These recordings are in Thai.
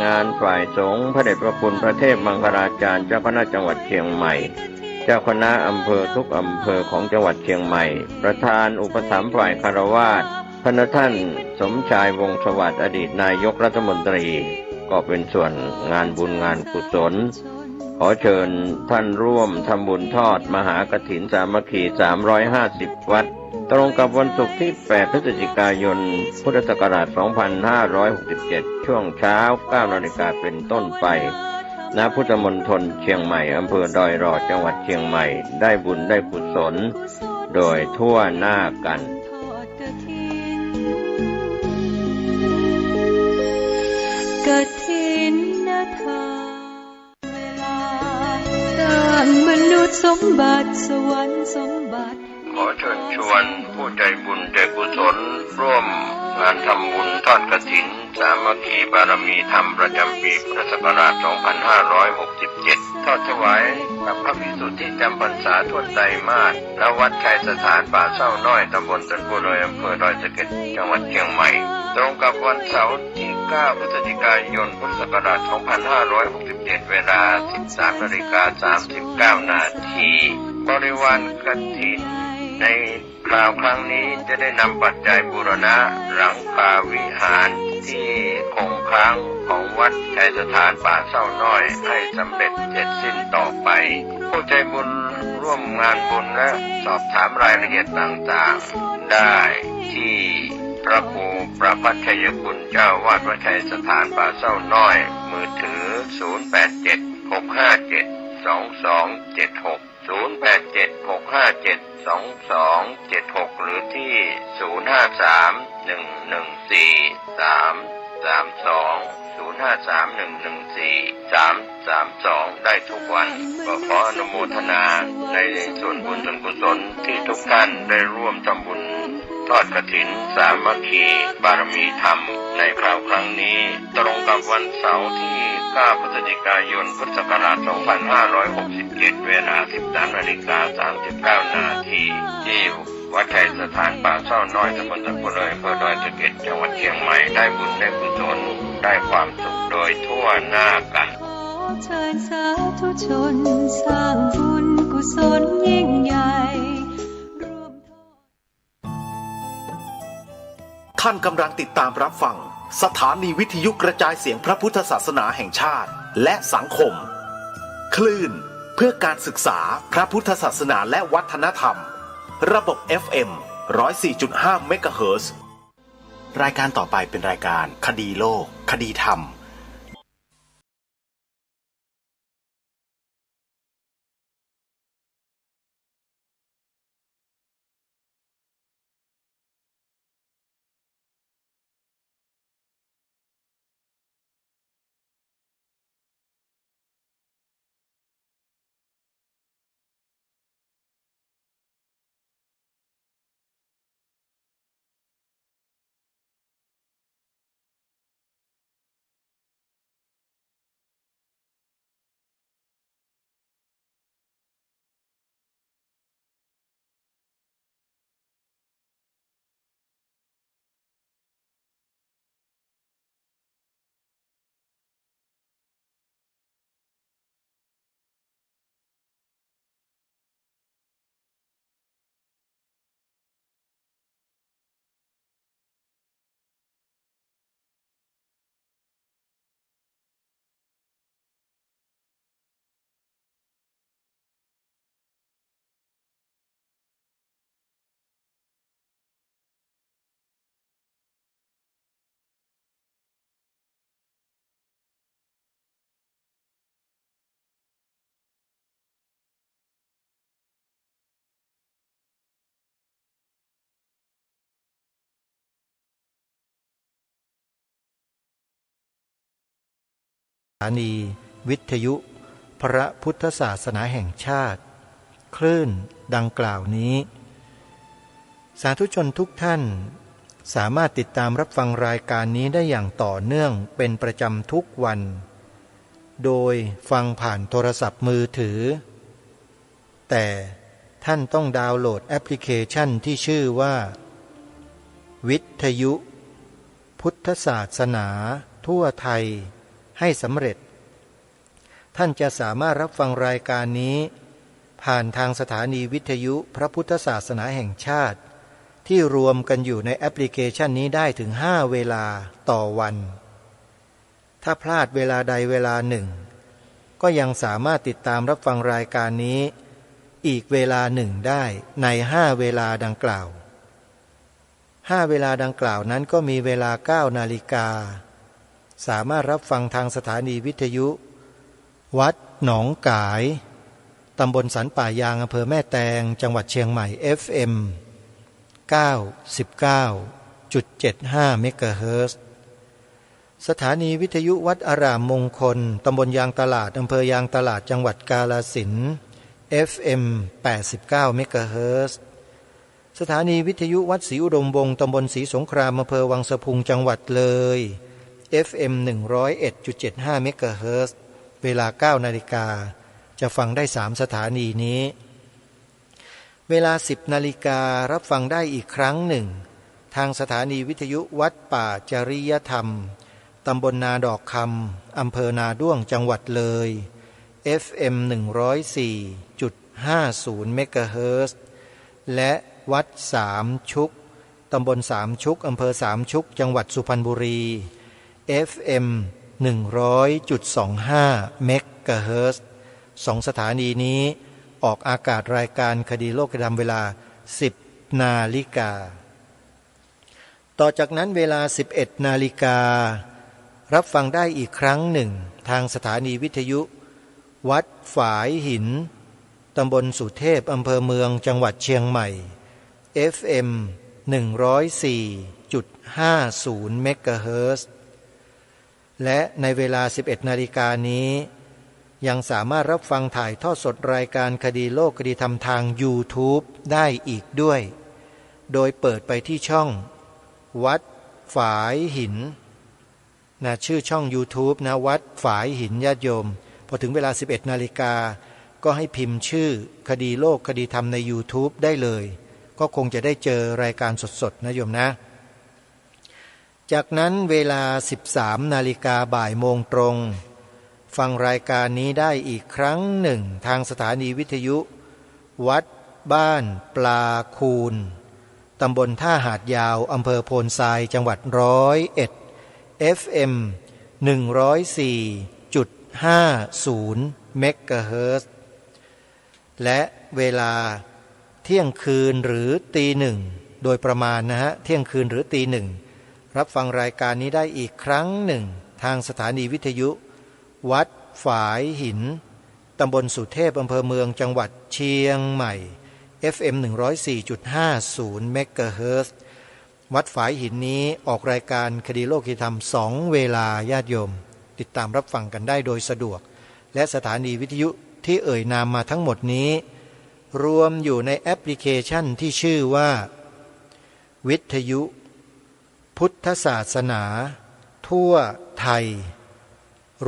งานฝ่ายสงฆ์พระเดชพระคุณพระเทพมังคลาจารย์เจ้าคณะจังหวัดเชียงใหม่เจ้าคณะอำเภอทุกอำเภอของจังหวัดเชียงใหม่ประธานอุปถัมภ์ฝ่ายคฤหัสถ์พระท่านสมชายวงศ์สวัสดิ์อดีตนายกรัฐมนตรีก็เป็นส่วนงานบุญงานกุศลขอเชิญท่านร่วมทำบุญทอดมหากฐินสามัคคี350 วัดตรงกับวันศุกร์ที่8 พฤศจิกายนพุทธศักราช2567ช่วงเช้า 9 นาฬิกาเป็นต้นไปณพุทธมณฑลเชียงใหม่อำเภอดอยรอจังหวัดเชียงใหม่ได้บุญได้กุศลโดยทั่วหน้ากันกฐินทานเวลาสร้างมนุษย์สมบัติสวรรค์สมบัติขอเชิญชวนผู้ใจบุญใจกุศลร่วมงานทำบุญทอดกฐินสามัคคีบารมีธรรมประจำปีพุทธศักราช2567ทอดถวายกับพระภิกษุที่จำพรรษาทั่วไตรมาสณวัดชัยสถานป่าเศร้าน้อยตำบลต้นโพธิ์อำเภอดอยสะเก็ดจังหวัดเชียงใหม่ตรงกับวันเสาร์ที่ 9 พฤศจิกายนพุทธศักราช2567เวลา 13:39 นาทีบริวารกฐินในคราวครั้งนี้จะได้นำปัจจัยบูรณะหลังคาวิหารที่คงค้างของวัดชัยสถานป่าเศร้าน้อยให้สำเร็จเสร็จสิ้นต่อไปผู้ใจบุญร่วมงานบุญและสอบถามรายละเอียดต่างๆได้ที่พระครูประภัทรชัยคุณเจ้าวาดวัดชัยสถานป่าเศร้าน้อยมือถือ0876572276 0876572276หรือที่053114332053114332ได้ทุกวันก็ขออนุโมทนาในส่วนบุญส่วนกุศลที่ทุกท่านได้ร่วมทำบุญทอดกฐินสามัคคีบารมีธรรมในคราวครั้งนี้ตรงกับวันเสาร์ที่ 9 พฤศจิกายนพุทธศักราช2567เวลา 13:39 นาทีที่วัดชัยสถานป่าเศร้าน้อยตำบลตะโพธิ์อำเภอดอยสะเก็ดจังหวัดเชียงใหม่ได้บุญได้กุศลได้ความสุขโดยทั่วหน้ากันเชิญสาธุชนสร้างบุญกุศลยิ่งใหญ่ท่านกำลังติดตามรับฟังสถานีวิทยุกระจายเสียงพระพุทธศาสนาแห่งชาติและสังคมคลื่นเพื่อการศึกษาพระพุทธศาสนาและวัฒนธรรมระบบ FM 104.5 เมกะเฮิรตซ์รายการต่อไปเป็นรายการคดีโลกคดีธรรมสถานีวิทยุพระพุทธศาสนาแห่งชาติคลื่นดังกล่าวนี้สาธุชนทุกท่านสามารถติดตามรับฟังรายการนี้ได้อย่างต่อเนื่องเป็นประจำทุกวันโดยฟังผ่านโทรศัพท์มือถือแต่ท่านต้องดาวน์โหลดแอปพลิเคชันที่ชื่อว่าวิทยุพุทธศาสนาทั่วไทย ให้สำเร็จท่านจะสามารถรับฟังรายการนี้ผ่านทางสถานีวิทยุพระพุทธศาสนาแห่งชาติที่รวมกันอยู่ในแอปพลิเคชันนี้ได้ถึง5เวลาต่อวันถ้าพลาดเวลาใดเวลาหนึ่งก็ยังสามารถติดตามรับฟังรายการนี้อีกเวลาหนึ่งได้ใน5เวลาดังกล่าว5เวลาดังกล่าวนั้นก็มีเวลา9 นาฬิกาสามารถรับฟังทางสถานีวิทยุวัดหนองกายตำบลสันป่ายางอำเภอแม่แตงจังหวัดเชียงใหม่ FM 99.75 เมกะเฮิรตซ์สถานีวิทยุวัดอารามมงคลตำบลยางตลาดอำเภอยางตลาดจังหวัดกาฬสินธุ์ FM 89 เมกะเฮิรตซ์สถานีวิทยุวัดศรีอุดมวงศ์ตำบลศรีสงครามอำเภอวังสะพุงจังหวัดเลย FM 101.75 เมกะเฮิรตซ์เวลา 9 นาฬิกาจะฟังได้3สถานีนี้เวลา 10 นาฬิการับฟังได้อีกครั้งหนึ่งทางสถานีวิทยุวัดป่าจริยธรรมตำบลนาดอกคำอำเภอนาด้วงจังหวัดเลย FM 104.50 เมกะเฮิรตซ์และวัดสามชุกตำบลสามชุกอำเภอสามชุกจังหวัดสุพรรณบุรี FM 100.25 เมกะเฮิรตซ์2สถานีนี้ออกอากาศรายการคดีโลกธรรมเวลา 10 นาฬิกาต่อจากนั้นเวลา 11 นาฬิการับฟังได้อีกครั้งหนึ่งทางสถานีวิทยุวัดฝายหินตำบลสุเทพอำเภอเมืองจังหวัดเชียงใหม่ FM 104.50 เมกะเฮิรตซ์และในเวลา 11 นาฬิกานี้ยังสามารถรับฟังถ่ายทอดสดรายการคดีโลกคดีธรรมทาง YouTube ได้อีกด้วยโดยเปิดไปที่ช่องวัดฝายหินชื่อช่อง YouTube วัดฝายหินญาติโยมพอถึงเวลา 11 นาฬิกาก็ให้พิมพ์ชื่อคดีโลกคดีธรรมใน YouTube ได้เลยก็คงจะได้เจอรายการสดๆนะโยมนะจากนั้นเวลา 13 นาฬิกาบ่ายโมงตรงฟังรายการนี้ได้อีกครั้งหนึ่งทางสถานีวิทยุวัดบ้านปลาคูนตำบลท่าหาดยาวอำเภอโพนทรายจังหวัด101 FM 104.50 เมกะเฮิรตซ์และเวลาเที่ยงคืนหรือตีหนึ่งโดยประมาณเที่ยงคืนหรือตีหนึ่งรับฟังรายการนี้ได้อีกครั้งหนึ่งทางสถานีวิทยุวัดฝายหินตำบลสุเทพอำเภอเมืองจังหวัดเชียงใหม่ FM 104.50 เมกะเฮิรตซ์วัดฝายหินนี้ออกรายการคดีโลกคดีธรรม2เวลาญาติโยมติดตามรับฟังกันได้โดยสะดวกและสถานีวิทยุที่เอ่ยนามมาทั้งหมดนี้รวมอยู่ในแอปพลิเคชันที่ชื่อว่าวิทยุพุทธศาสนาทั่วไทย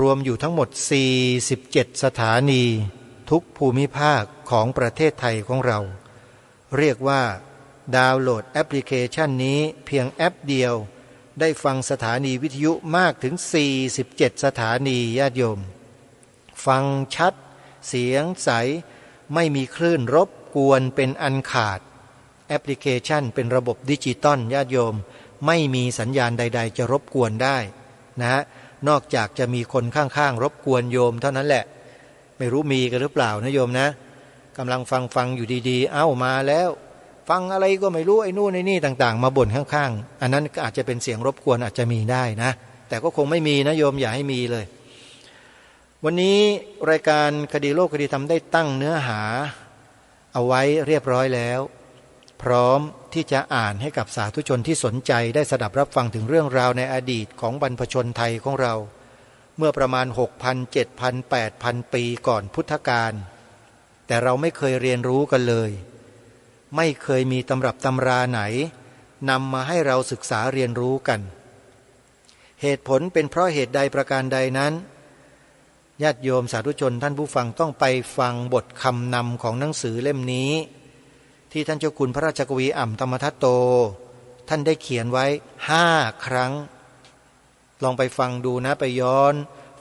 รวมอยู่ทั้งหมด47สถานีทุกภูมิภาคของประเทศไทยของเราเรียกว่าดาวน์โหลดแอปพลิเคชันนี้เพียงแอปเดียวได้ฟังสถานีวิทยุมากถึง47สถานีญาติโยมฟังชัดเสียงใสไม่มีคลื่นรบกวนเป็นอันขาดแอปพลิเคชันเป็นระบบดิจิตอลญาติโยมไม่มีสัญญาณใดๆจะรบกวนได้นอกจากจะมีคนข้างๆรบกวนโยมเท่านั้นแหละไม่รู้มีกันหรือเปล่านะโยมนะกำลังฟังอยู่ดีๆเอ้ามาแล้วฟังอะไรก็ไม่รู้ไอ้นู่นไอ้นี่ต่างๆมาบ่นข้างๆอันนั้นก็อาจจะเป็นเสียงรบกวนอาจจะมีได้นะแต่ก็คงไม่มีนะโยมอย่าให้มีเลยวันนี้รายการคดีโลกคดีธรรมได้ตั้งเนื้อหาเอาไว้เรียบร้อยแล้วพร้อมที่จะอ่านให้กับสาธุชนที่สนใจได้สดับรับฟังถึงเรื่องราวในอดีตของบรรพชนไทยของเราเมื่อประมาณ 6,000 7,000 8,000 ปีก่อนพุทธกาลแต่เราไม่เคยเรียนรู้กันเลยไม่เคยมีตำรับตำราไหนนำมาให้เราศึกษาเรียนรู้กันเหตุผลเป็นเพราะเหตุใดประการใดนั้นญาติโยมสาธุชนท่านผู้ฟังต้องไปฟังบทคำนำของหนังสือเล่มนี้ที่ท่านเจ้าคุณพระราชกวีอ่ำธรรมทัตโตท่านได้เขียนไว้5 ครั้งลองไปฟังดูนะไปย้อน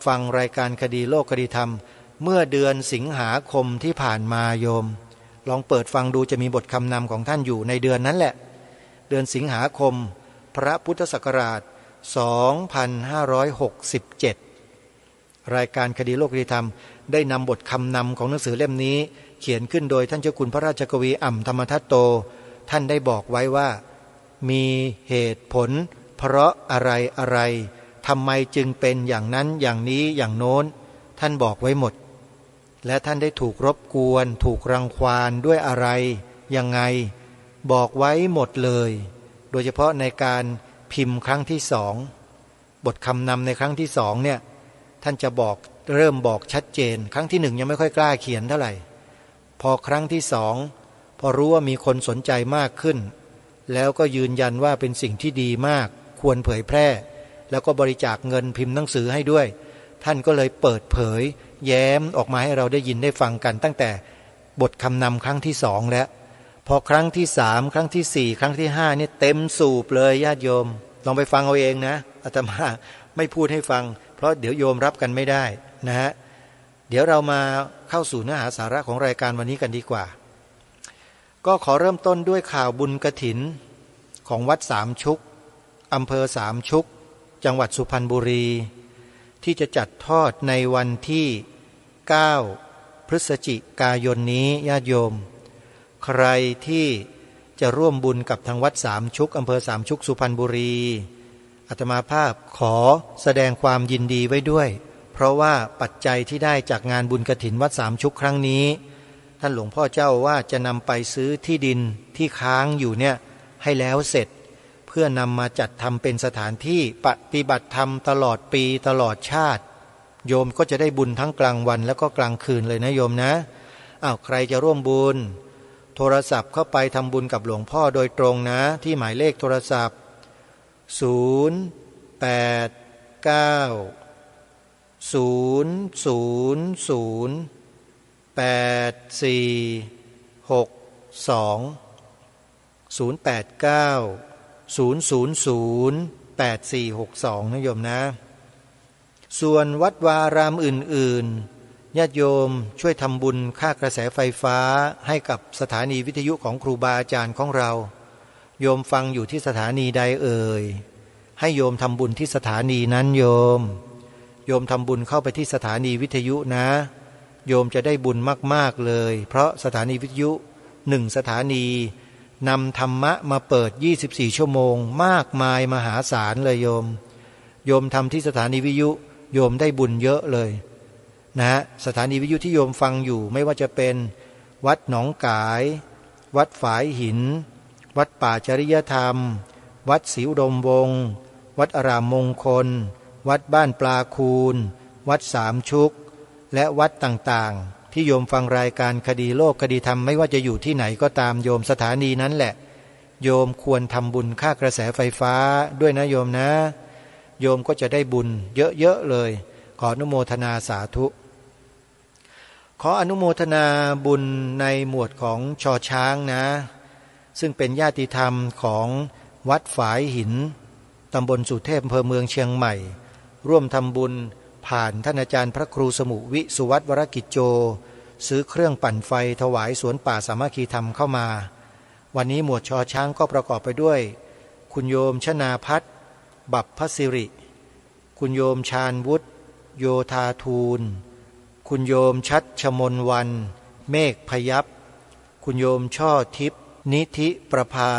ฟังรายการคดีโลกคดีธรรมเมื่อเดือนสิงหาคมที่ผ่านมาโยมลองเปิดฟังดูจะมีบทคำนำของท่านอยู่ในเดือนนั้นแหละเดือนสิงหาคมพระพุทธศักราช2567รายการคดีโลกคดีธรรมได้นำบทคำนำของหนังสือเล่มนี้เขียนขึ้นโดยท่านเจ้าคุณพระราชกวีอ่ำธรรมทัตโตท่านได้บอกไว้ว่ามีเหตุผลเพราะอะไรอะไรทำไมจึงเป็นอย่างนั้นอย่างนี้อย่างโน้นท่านบอกไว้หมดและท่านได้ถูกรบกวนถูกรังควานด้วยอะไรยังไงบอกไว้หมดเลยโดยเฉพาะในการพิมพ์ครั้งที่สองบทคำนำในครั้งที่สองเนี่ยท่านจะบอกเริ่มบอกชัดเจนครั้งที่หนึ่งยังไม่ค่อยกล้าเขียนเท่าไหร่พอครั้งที่สองพอรู้ว่ามีคนสนใจมากขึ้นแล้วก็ยืนยันว่าเป็นสิ่งที่ดีมากควรเผยแพร่แล้วก็บริจาคเงินพิมพ์หนังสือให้ด้วยท่านก็เลยเปิดเผยแย้มออกมาให้เราได้ยินได้ฟังกันตั้งแต่บทคำนำครั้งที่สองแล้วพอครั้งที่สามครั้งที่สี่ครั้งที่ห้านี่เต็มสูบเลยญาติโยมลองไปฟังเอาเองนะอาตมาไม่พูดให้ฟังเพราะเดี๋ยวโยมรับกันไม่ได้นะฮะเดี๋ยวเรามาเข้าสู่เนื้อหาสาระของรายการวันนี้กันดีกว่าก็ขอเริ่มต้นด้วยข่าวบุญกฐินของวัดสามชุกอำเภอสามชุกจังหวัดสุพรรณบุรีที่จะจัดทอดในวันที่9พฤศจิกายนนี้ญาติโยมใครที่จะร่วมบุญกับทางวัดสามชุกอำเภอสามชุกสุพรรณบุรีอาตมาภาพขอแสดงความยินดีไว้ด้วยเพราะว่าปัจจัยที่ได้จากงานบุญกฐินวัดสามชุกครั้งนี้ท่านหลวงพ่อเจ้าว่าจะนำไปซื้อที่ดินที่ค้างอยู่เนี่ยให้แล้วเสร็จเพื่อนำมาจัดทำเป็นสถานที่ปฏิบัติธรรมตลอดปีตลอดชาติโยมก็จะได้บุญทั้งกลางวันแล้วก็กลางคืนเลยนะโยมนะใครจะร่วมบุญโทรศัพท์เข้าไปทำบุญกับหลวงพ่อโดยตรงนะที่หมายเลขโทรศัพท์089008462นะโยมนะส่วนวัดวารามอื่นๆญาติโยมช่วยทำบุญค่ากระแสไฟฟ้าให้กับสถานีวิทยุของครูบาอาจารย์ของเราโยมฟังอยู่ที่สถานีใดเอ่ยให้โยมทำบุญที่สถานีนั้นโยมทำบุญเข้าไปที่สถานีวิทยุนะโยมจะได้บุญมากๆเลยเพราะสถานีวิทยุ1สถานีนำธรรมะมาเปิด24ชั่วโมงมากมายมหาศาลเลยโยมทำที่สถานีวิทยุโยมได้บุญเยอะเลยนะสถานีวิทยุที่โยมฟังอยู่ไม่ว่าจะเป็นวัดหนองกายวัดฝายหินวัดป่าจริยธรรมวัดศรีอุดมวงศ์วัดอารามมงคลวัดบ้านปลาคูนวัดสามชุกและวัดต่างๆที่โยมฟังรายการคดีโลกคดีธรรมไม่ว่าจะอยู่ที่ไหนก็ตามโยมสถานีนั้นแหละโยมควรทำบุญค่ากระแสไฟฟ้าด้วยนะโยมนะโยมก็จะได้บุญเยอะๆเลยขออนุโมทนาสาธุขออนุโมทนาบุญในหมวดของชอช้างนะซึ่งเป็นญาติธรรมของวัดฝายหินตำบลสุเทพอำเภอเมืองเชียงใหม่ร่วมทำบุญผ่านท่านอาจารย์พระครูสมุวิสุวัตวรกิจโจซื้อเครื่องปั่นไฟถวายสวนป่าสามัคคีธรรมเข้ามาวันนี้หมวดชอช้างก็ประกอบไปด้วยคุณโยมชนาพัฒน์บัพพสิริคุณโยมชาญวุฒิโยธาทูลคุณโยมชัดชมนวันเมฆพยัพคุณโยมช่อทิพย์นิธิประภา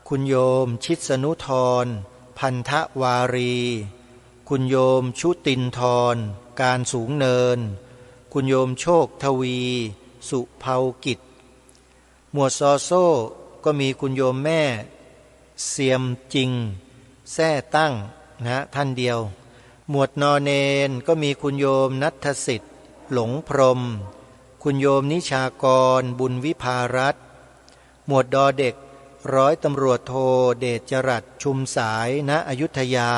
คุณโยมชิสนุธรพันธวารีคุณโยมชุตินทรการสูงเนินคุณโยมโชคทวีสุภากิจหมวดซอโซ่ก็มีคุณโยมแม่เสียมจริงแท้ตั้งนะท่านเดียวหมวดนอเนนก็มีคุณโยมนัทสิทธิ์หลงพรหมคุณโยมนิชากรบุญวิภารัตน์หมวดดอเด็กร้อยตำรวจโทเดชจรัสชุมสายณอยุธยา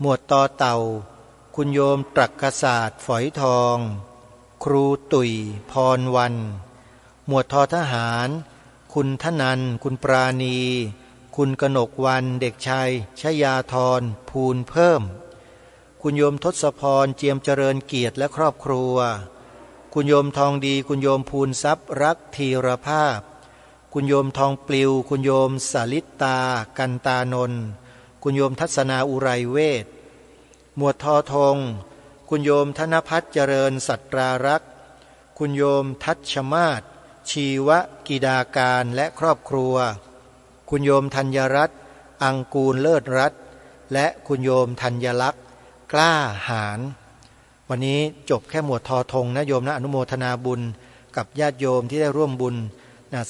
หมวดตอเต่าคุณโยมตรักศาสตร์ฝอยทองครูตุ๋ยพรวันหมวดทอทหารคุณธนันคุณปราณีคุณกนกวันเด็กชายชยาธรภูลเพิ่ม คุณโยมทศพรเจียมเจริญเกียรติและครอบครัวคุณโยมทองดีคุณโยมภูนทรัพย์รักธีรภาพคุณโยมทองปลิวคุณโยมสลิตตากันตานนท์คุณโยมทัศนาอุไรเวทหมวดทอทงคุณโยมธนพัฒน์เจริญสัตรารักษ์คุณโยมทัชมาศชีวกิดาการและครอบครัวคุณโยมธัญรัตน์อังกูลเลิศรัตน์และคุณโยมธัญลักษณ์กล้าหาญวันนี้จบแค่หมวดทอทงนะโยมนะอนุโมทนาบุญกับญาติโยมที่ได้ร่วมบุญ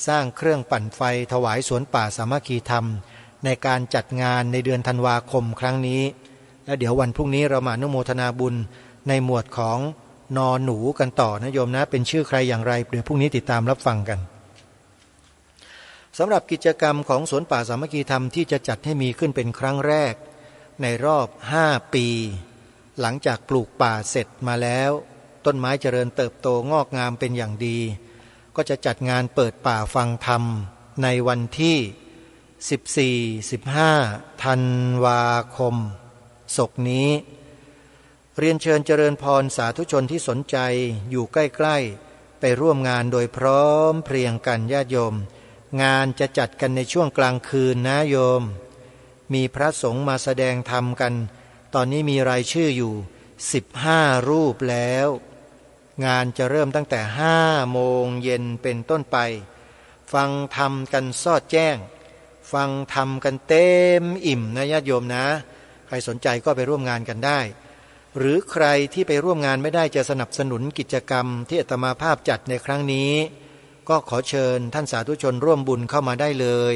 สร้างเครื่องปั่นไฟถวายสวนป่าสามัคคีธรรมในการจัดงานในเดือนธันวาคมครั้งนี้แล้วเดี๋ยววันพรุ่งนี้เรามาอนุโมทนาบุญในหมวดของนอหนูกันต่อนะโยมนะเป็นชื่อใครอย่างไรเดี๋ยวพรุ่งนี้ติดตามรับฟังกันสำหรับกิจกรรมของสวนป่าสามัคคีธรรมที่จะจัดให้มีขึ้นเป็นครั้งแรกในรอบ5 ปีหลังจากปลูกป่าเสร็จมาแล้วต้นไม้เจริญเติบโตงอกงามเป็นอย่างดีก็จะจัดงานเปิดป่าฟังธรรมในวันที่14-15 ธันวาคมศกนี้เรียนเชิญเจริญพรสาธุชนที่สนใจอยู่ใกล้ๆไปร่วมงานโดยพร้อมเพรียงกันญาติโยมงานจะจัดกันในช่วงกลางคืนนะโยมมีพระสงฆ์มาแสดงธรรมกันตอนนี้มีรายชื่ออยู่15 รูปแล้วงานจะเริ่มตั้งแต่5 โมงเย็นเป็นต้นไปฟังธรรมกันสอดแจ้งฟังธรรมกันเต็มอิ่มนะญาติโยมนะใครสนใจก็ไปร่วมงานกันได้หรือใครที่ไปร่วมงานไม่ได้จะสนับสนุนกิจกรรมที่อาตมาภาพจัดในครั้งนี้ก็ขอเชิญท่านสาธุชนร่วมบุญเข้ามาได้เลย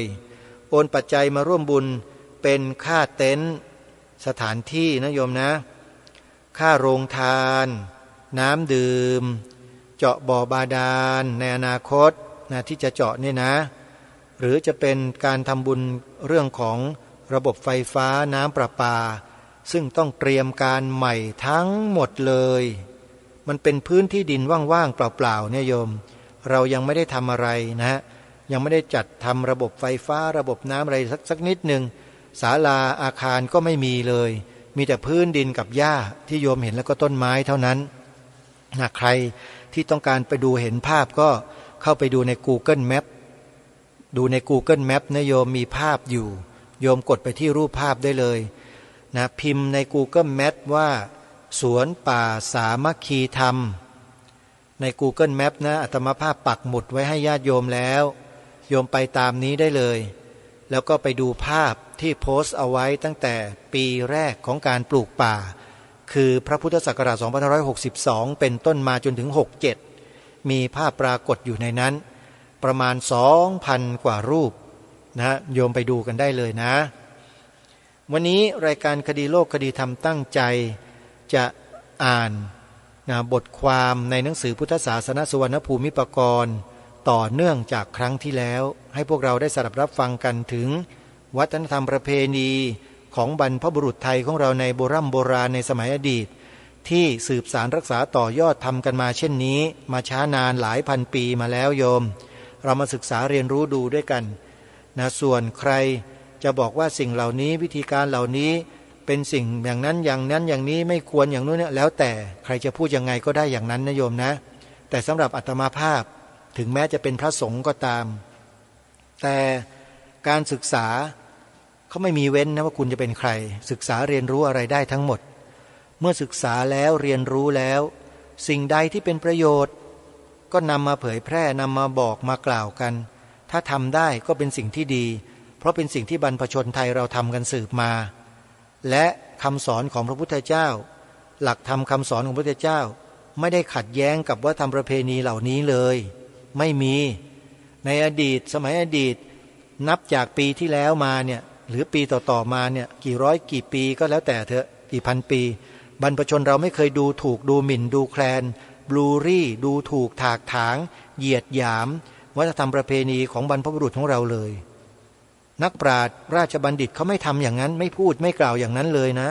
โอนปัจจัยมาร่วมบุญเป็นค่าเต็นท์สถานที่นะโยมนะค่าโรงทานน้ำดื่มเจาะบ่อบาดาลในอนาคตนะที่จะเจาะนี่นะหรือจะเป็นการทำบุญเรื่องของระบบไฟฟ้าน้ำประปาซึ่งต้องเตรียมการใหม่ทั้งหมดเลยมันเป็นพื้นที่ดินว่างๆเปล่าๆเนี่ยโยมเรายังไม่ได้ทำอะไรนะยังไม่ได้จัดทำระบบไฟฟ้าระบบน้ำอะไรสักนิดหนึ่งศาลาอาคารก็ไม่มีเลยมีแต่พื้นดินกับหญ้าที่โยมเห็นแล้วก็ต้นไม้เท่านั้นนะใครที่ต้องการไปดูเห็นภาพก็เข้าไปดูใน Google Map ดูใน Google Map นะโยมมีภาพอยู่โยมกดไปที่รูปภาพได้เลยนะพิมพ์ใน Google Map ว่าสวนป่าสามัคคีธรรมใน Google Map นะอาตมาภาพปักหมุดไว้ให้ญาติโยมแล้วโยมไปตามนี้ได้เลยแล้วก็ไปดูภาพที่โพสต์เอาไว้ตั้งแต่ปีแรกของการปลูกป่าคือพระพุทธศักราช2562เป็นต้นมาจนถึง67มีภาพปรากฏอยู่ในนั้นประมาณ 2,000 กว่ารูปนะโยมไปดูกันได้เลยนะวันนี้รายการคดีโลกคดีธรรมตั้งใจจะอ่านบทความในหนังสือพุทธศาสนสุวรรณภูมิปกรณ์ต่อเนื่องจากครั้งที่แล้วให้พวกเราได้สดับรับฟังกันถึงวัฒนธรรมประเพณีของบรรพบุรุษไทยของเราในโบราณในสมัยอดีตที่สืบสานรักษาต่อยอดทำกันมาเช่นนี้มาช้านานหลายพันปีมาแล้วโยมเรามาศึกษาเรียนรู้ดูด้วยกันนะส่วนใครจะบอกว่าสิ่งเหล่านี้วิธีการเหล่านี้เป็นสิ่งอย่างนั้นอย่างนั้นอย่างนี้ไม่ควรอย่างนู้นเนี่ยแล้วแต่ใครจะพูดยังไงก็ได้อย่างนั้นนะโยมนะแต่สำหรับอาตมาภาพถึงแม้จะเป็นพระสงฆ์ก็ตามแต่การศึกษาเขาไม่มีเว้นนะว่าคุณจะเป็นใครศึกษาเรียนรู้อะไรได้ทั้งหมดเมื่อศึกษาแล้วเรียนรู้แล้วสิ่งใดที่เป็นประโยชน์ก็นำมาเผยแพร่นำมาบอกมากล่าวกันถ้าทำได้ก็เป็นสิ่งที่ดีเพราะเป็นสิ่งที่บรรพชนไทยเราทำกันสืบมาและคำสอนของพระพุทธเจ้าหลักธรรมคำสอนของพระพุทธเจ้าไม่ได้ขัดแย้งกับวัฒนธรรมประเพณีเหล่านี้เลยไม่มีในอดีตสมัยอดีตนับจากปีที่แล้วมาเนี่ยหรือปีต่อๆมาเนี่ยกี่ร้อยกี่ปีก็แล้วแต่เถอะกี่พันปีบรรพชนเราไม่เคยดูถูกดูหมิ่นดูแคลนบลูรี่ดูถูกถากถางเหยียดหยามวัฒนธรรมประเพณีของบรรพบุรุษของเราเลยนักปราชญ์ราชบัณฑิตเขาไม่ทำอย่างนั้นไม่พูดไม่กล่าวอย่างนั้นเลยนะ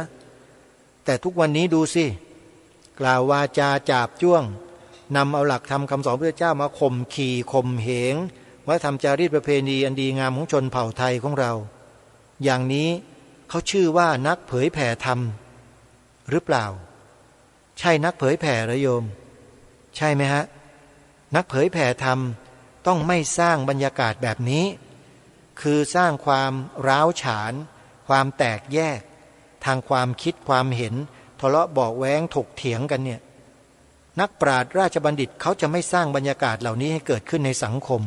แต่ทุกวันนี้ดูสิกล่าววาจาจาบจ้วงนำเอาหลักธรรมคำสอนพระเจ้ามาข่มขี่ข่มเหงวัฒนธรรมจารีตประเพณีอันดีงามของชนเผ่าไทยของเราอย่างนี้เขาชื่อว่านักเผยแผ่ธรรม หรือเปล่าใช่นักเผยแผ่หรือโยมใช่ไหมฮะนักเผยแผ่ธรรมต้องไม่สร้างบรรยากาศแบบนี้คือสร้างความร้าวฉานความแตกแยกทางความคิดความเห็นทะเลาะเบาะแว้งถกเถียงกันเนี่ยนักปราชญ์ราชบัณฑิตเขาจะไม่สร้างบรรยากาศเหล่านี้ให้เกิดขึ้นในสังคม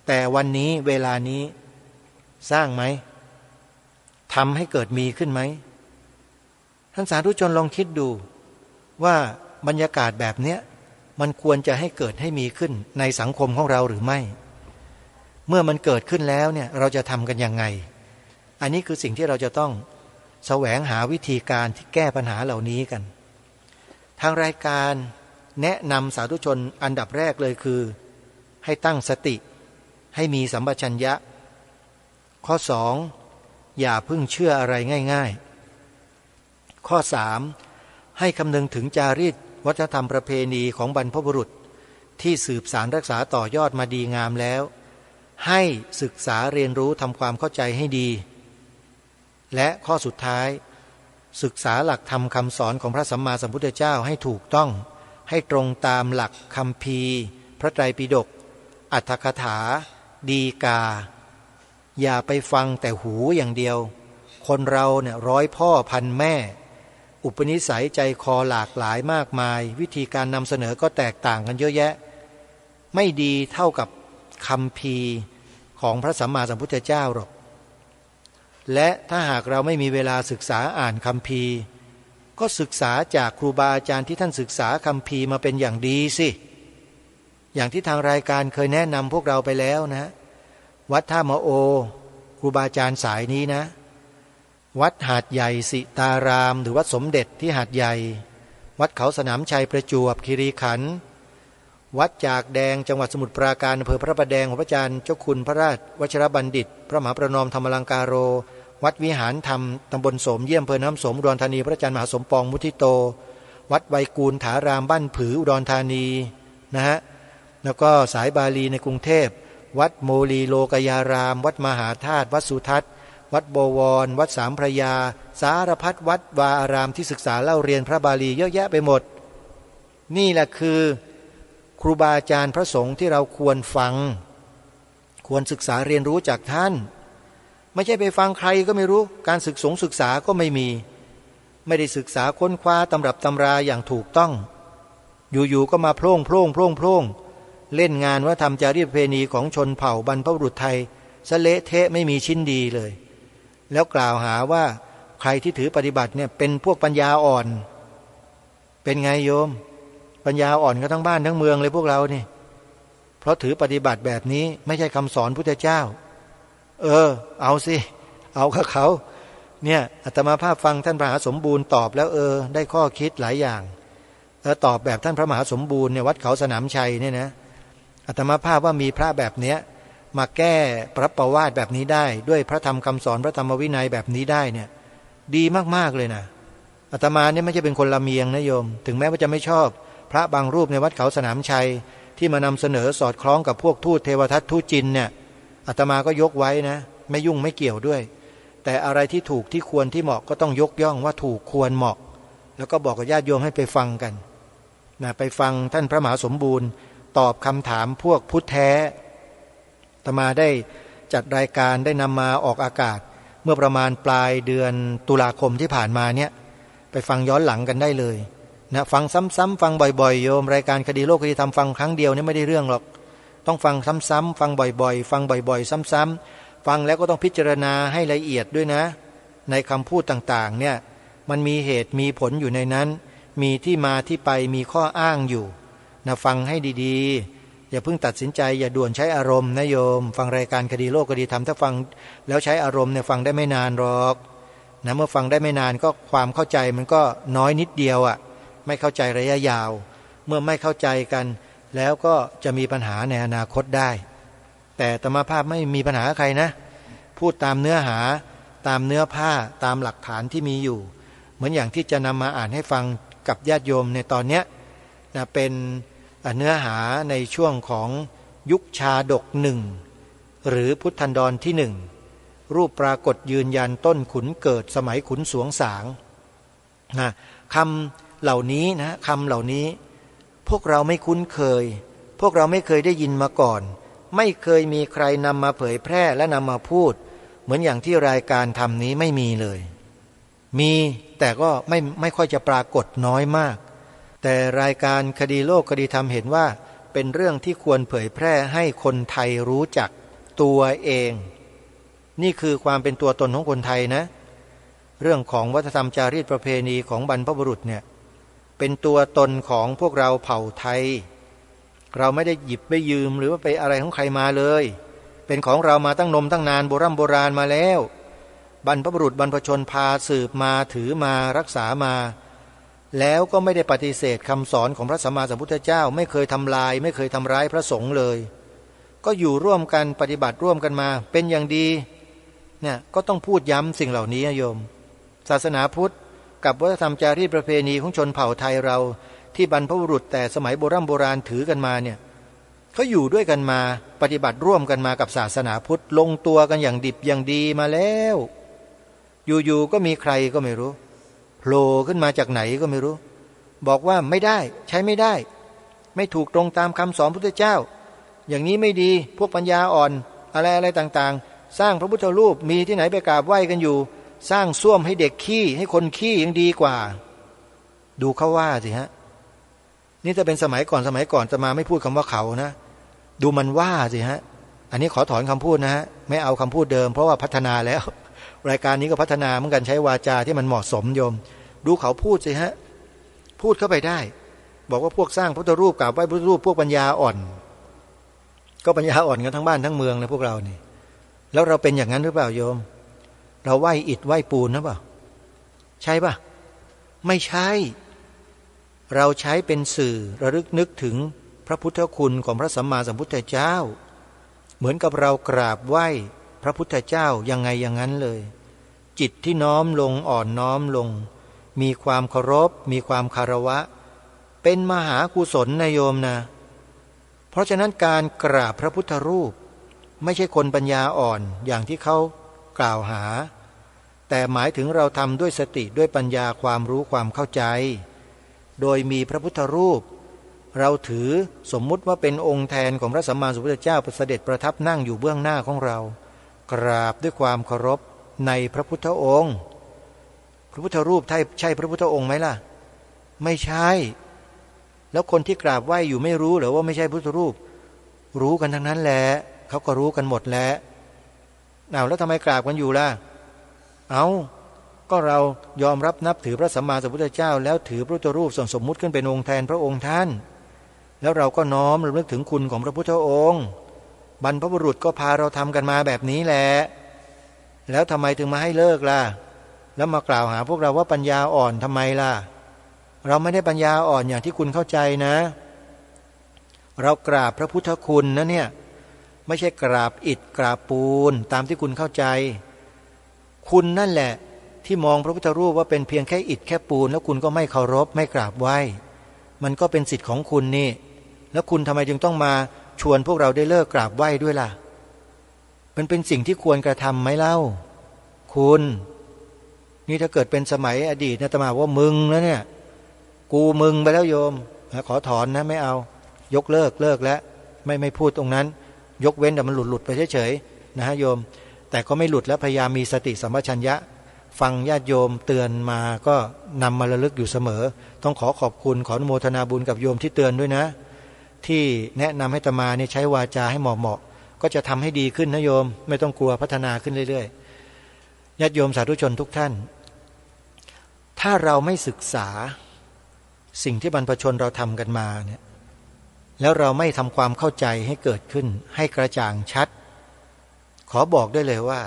แต่วันนี้เวลานี้สร้างไหมทำให้เกิดมีขึ้นไหมท่านสาธุชนลองคิดดูว่าบรรยากาศแบบเนี้ยมันควรจะให้เกิดให้มีขึ้นในสังคมของเราหรือไม่เมื่อมันเกิดขึ้นแล้วเนี่ยเราจะทำกันยังไงอันนี้คือสิ่งที่เราจะต้องแสวงหาวิธีการที่แก้ปัญหาเหล่านี้กันทางรายการแนะนำสาธุชนอันดับแรกเลยคือให้ตั้งสติให้มีสัมปชัญญะข้อ2อย่าเพิ่งเชื่ออะไรง่ายๆข้อ3ให้คำนึงถึงจารีตวัฒนธรรมประเพณีของบรรพบุรุษที่สืบสานรักษาต่อยอดมาดีงามแล้วให้ศึกษาเรียนรู้ทำความเข้าใจให้ดีและข้อสุดท้ายศึกษาหลักธรรมคำสอนของพระสัมมาสัมพุทธเจ้าให้ถูกต้องให้ตรงตามหลักคัมภีร์พระไตรปิฎกอรรถกถาดีกาอย่าไปฟังแต่หูอย่างเดียวคนเราเนี่ยร้อยพ่อพันแม่อุปนิสัยใจคอหลากหลายมากมายวิธีการนำเสนอก็แตกต่างกันเยอะแยะไม่ดีเท่ากับคัมภีร์ของพระสัมมาสัมพุทธเจ้าหรอกและถ้าหากเราไม่มีเวลาศึกษาอ่านคัมภีร์ก็ศึกษาจากครูบาอาจารย์ที่ท่านศึกษาคัมภีร์มาเป็นอย่างดีสิอย่างที่ทางรายการเคยแนะนำพวกเราไปแล้วนะวัดท่ามะโอครูบาอาจารย์สายนี้นะวัดหาดใหญ่สิตารามหรือวัดสมเด็จที่หาดใหญ่วัดเขาสนามชัยประจวบคีรีขันธ์วัดจากแดงจังหวัดสมุทรปราการอำเภอพระประแดงของพระอาจารย์เจ้าคุณพระราชวชิรบัณฑิตพระมหาประนอมธรรมลังการโรวัดวิหารธรรมตำบลโสมเยี่ยมอำเภอน้ำสมอุดรธานีพระอาจารย์มหาสมปองมุทิโตวัดไวกูลถารามบ้านผืออุดรธานีนะฮะแล้วก็สายบาลีในกรุงเทพวัดโมลีโลกยารามวัดมหาธาตุวัดสุทัศน์วัดบวรวัดสามพระยาสารพัดวัดวาอารามที่ศึกษาเล่าเรียนพระบาลีเยอะแยะไปหมดนี่แหละคือครูบาอาจารย์พระสงฆ์ที่เราควรฟังควรศึกษาเรียนรู้จากท่านไม่ใช่ไปฟังใครก็ไม่รู้การศึกษาก็ไม่มีไม่ได้ศึกษาค้นคว้าตำรับตำราอย่างถูกต้องอยู่ๆก็มาโพร่งเล่นงานว่าทำจารีตประเพณีของชนเผ่าบรรพบุรุษไทยสะเละเทะไม่มีชิ้นดีเลยแล้วกล่าวหาว่าใครที่ถือปฏิบัติเนี่ยเป็นพวกปัญญาอ่อนเป็นไงโยมปัญญาอ่อนก็ทั้งบ้านทั้งเมืองเลยพวกเรานี่เพราะถือปฏิบัติแบบนี้ไม่ใช่คำสอนพุทธเจ้าเอาสิเอากับเขาเนี่ยอาตมาภาพฟังท่านพระมหาสมบูรณ์ตอบแล้วได้ข้อคิดหลายอย่างตอบแบบท่านพระมหาสมบูรณ์เนี่ยวัดเขาสนามชัยเนี่ยนะอาตมาภาพว่ามีพระแบบเนี้ยมาแก้พระประวาทแบบนี้ได้ด้วยพระธรรมคำสอนพระธรรมวินัยแบบนี้ได้เนี่ยดีมากๆเลยนะอาตมาเนี่ยไม่ใช่เป็นคนละเมียงนะโยมถึงแม้ว่าจะไม่ชอบพระบางรูปในวัดเขาสนามชัยที่มานำเสนอสอดคล้องกับพวกทูตเทวทัตทูตจินเนี่ยอาตมาก็ยกไว้นะไม่ยุ่งไม่เกี่ยวด้วยแต่อะไรที่ถูกที่ควรที่เหมาะก็ต้องยกย่องว่าถูกควรเหมาะแล้วก็บอกกับญาติโยมให้ไปฟังกันนะไปฟังท่านพระมหาสมบูรณ์ตอบคำถามพวกพุทธแท้อาตมาได้จัดรายการได้นำมาออกอากาศเมื่อประมาณปลายเดือนตุลาคมที่ผ่านมาเนี่ยไปฟังย้อนหลังกันได้เลยนะฟังซ้ำๆฟังบ่อยๆโยมรายการคดีโลกคดีธรรมฟังครั้งเดียวนี่ไม่ได้เรื่องหรอกต้องฟังซ้ำๆฟังบ่อยๆฟังบ่อยๆซ้ำๆฟังแล้วก็ต้องพิจารณาให้ละเอียดด้วยนะในคำพูดต่างๆเนี่ยมันมีเหตุมีผลอยู่ในนั้นมีที่มาที่ไปมีข้ออ้างอยู่นะฟังให้ดีๆอย่าเพิ่งตัดสินใจอย่าด่วนใช้อารมณ์นะโยมฟังรายการคดีโลกคดีธรรมถ้าฟังแล้วใช้อารมณ์เนี่ยฟังได้ไม่นานหรอกนะเมื่อฟังได้ไม่นานก็ความเข้าใจมันก็น้อยนิดเดียวไม่เข้าใจระยะยาวเมื่อไม่เข้าใจกันแล้วก็จะมีปัญหาในอนาคตได้แต่อาตมาภาพไม่มีปัญหาใครนะพูดตามเนื้อหาตามเนื้อผ้าตามหลักฐานที่มีอยู่เหมือนอย่างที่จะนำมาอ่านให้ฟังกับญาติโยมในตอนนี้นะเป็นเนื้อหาในช่วงของยุคชาดกหนึ่งหรือพุทธันดรที่หนึ่งรูปปรากฏยืนยันต้นขุนเกิดสมัยขุนสวงสาง นะคำเหล่านี้นะคำเหล่านี้พวกเราไม่คุ้นเคยพวกเราไม่เคยได้ยินมาก่อนไม่เคยมีใครนำมาเผยแพร่และนำมาพูดเหมือนอย่างที่รายการทำนี้ไม่มีเลยมีแต่ก็ไม่ค่อยจะปรากฏน้อยมากแต่รายการคดีโลกคดีธรรมเห็นว่าเป็นเรื่องที่ควรเผยแพร่ให้คนไทยรู้จักตัวเองนี่คือความเป็นตัวตนของคนไทยนะเรื่องของวัฒนธรรมจารีตประเพณีของบรรพบุรุษเนี่ยเป็นตัวตนของพวกเราเผ่าไทยเราไม่ได้หยิบไปยืมหรือว่าไปอะไรของใครมาเลยเป็นของเรามาตั้งนมตั้งนานโบราณมาแล้วบรรพบุรุษบรรพชนพาสืบมาถือมารักษามาแล้วก็ไม่ได้ปฏิเสธคำสอนของพระสัมมาสัมพุทธเจ้าไม่เคยทำลายไม่เคยทำร้ายพระสงฆ์เลยก็อยู่ร่วมกันปฏิบัติร่วมกันมาเป็นอย่างดีเนี่ยก็ต้องพูดย้ำสิ่งเหล่านี้โยมศาสนาพุทธกับวัฒนธรรมจารีตประเพณีของชนเผ่าไทยเราที่บรรพบุรุษแต่สมัยโบราณถือกันมาเนี่ยเขาอยู่ด้วยกันมาปฏิบัติร่วมกันมากับศาสนาพุทธลงตัวกันอย่างดิบอย่างดีมาแล้วอยู่ๆก็มีใครก็ไม่รู้โผล่ขึ้นมาจากไหนก็ไม่รู้บอกว่าไม่ได้ใช้ไม่ได้ไม่ถูกตรงตามคำสอนพุทธเจ้าอย่างนี้ไม่ดีพวกปัญญาอ่อนอะไรต่างๆสร้างพระพุทธรูปมีที่ไหนไปกราบไหว้กันอยู่สร้างส้วมให้เด็กขี้ให้คนขี้ยังดีกว่าดูเขาว่าสิฮะนี่จะเป็นสมัยก่อนจะมาไม่พูดคำว่าเขานะดูมันว่าสิฮะอันนี้ขอถอนคำพูดนะฮะไม่เอาคำพูดเดิมเพราะว่าพัฒนาแล้วรายการนี้ก็พัฒนาเหมือนกันใช้วาจาที่มันเหมาะสมโยมดูเขาพูดสิฮะพูดเข้าไปได้บอกว่าพวกสร้างพุทธรูปกราบไหว้พุทธรูปพวกปัญญาอ่อนก็ปัญญาอ่อนกันทั้งบ้านทั้งเมืองนะพวกเรานี่แล้วเราเป็นอย่างนั้นหรือเปล่าโยมเราไหว้อิฐไหว้ปูนนะเปล่าใช่ป่ะไม่ใช่เราใช้เป็นสื่อระลึกนึกถึงพระพุทธคุณของพระสัมมาสัมพุทธเจ้าเหมือนกับเรากราบไหว้พระพุทธเจ้ายังไงอย่างนั้นเลยจิตที่น้อมลงอ่อนน้อมลงมีความเคารพมีความคารวะเป็นมหากุศลนะโยมนะเพราะฉะนั้นการกราบพระพุทธรูปไม่ใช่คนปัญญาอ่อนอย่างที่เขากล่าวหาแต่หมายถึงเราทำด้วยสติด้วยปัญญาความรู้ความเข้าใจโดยมีพระพุทธรูปเราถือสมมุติว่าเป็นองค์แทนของพระสัมมาสัมพุทธเจ้าเสด็จประทับนั่งอยู่เบื้องหน้าของเรากราบด้วยความเคารพในพระพุทธองค์พระพุทธรูปใช่พระพุทธองค์ไหมล่ะไม่ใช่แล้วคนที่กราบไหว้อยู่ไม่รู้หรือว่าไม่ใช่พุทธรูปรู้กันทั้งนั้นแหละเขาก็รู้กันหมดแล้วแล้วทำไมกราบกันอยู่ล่ะก็เรายอมรับนับถือพระสัมมาสัมพุทธเจ้าแล้วถือพระพุทธรูปสมมุติขึ้นเป็นองค์แทนพระองค์ท่านแล้วเราก็น้อมรำลึกถึงคุณของพระพุทธองค์บรรพบุรุษก็พาเราทำกันมาแบบนี้แหละแล้วทำไมถึงมาให้เลิกล่ะแล้วมากล่าวหาพวกเราว่าปัญญาอ่อนทำไมล่ะเราไม่ได้ปัญญาอ่อนอย่างที่คุณเข้าใจนะเรากราบพระพุทธคุณนะเนี่ยไม่ใช่กราบอิฐกราบปูนตามที่คุณเข้าใจคุณนั่นแหละที่มองพระพุทธรูปว่าเป็นเพียงแค่อิฐแค่ปูนแล้วคุณก็ไม่เคารพไม่กราบไหว้มันก็เป็นสิทธิ์ของคุณนี่แล้วคุณทำไมจึงต้องมาชวนพวกเราได้เลิกกราบไหว้ด้วยล่ะมันเป็นสิ่งที่ควรกระทำไหมเล่าคุณนี่ถ้าเกิดเป็นสมัยอดีตนะอาตมาว่ามึงแล้วเนี่ยกูมึงไปแล้วโยมขอถอนนะไม่เอายกเลิกแล้วไม่พูดตรงนั้นยกเว้นแต่มันหลุดไปเฉยๆนะฮะโยมแต่ก็ไม่หลุดแล้วพยายามมีสติสัมปชัญญะฟังญาติโยมเตือนมาก็นำมาระลึกอยู่เสมอต้องขอบคุณขออนุโมทนาบุญกับโยมที่เตือนด้วยนะที่แนะนำให้อาตมาเนี่ยใช้วาจาให้เหมาะก็จะทำให้ดีขึ้นนะโยมไม่ต้องกลัวพัฒนาขึ้นเรื่อยๆญาติโยมสาธุชนทุกท่านถ้าเราไม่ศึกษาสิ่งที่บรรพชนเราทำกันมาเนี่ยแล้วเราไม่ทำความเข้าใจให้เกิดขึ้นให้กระจ่างชัดขอบอกได้เลยว่า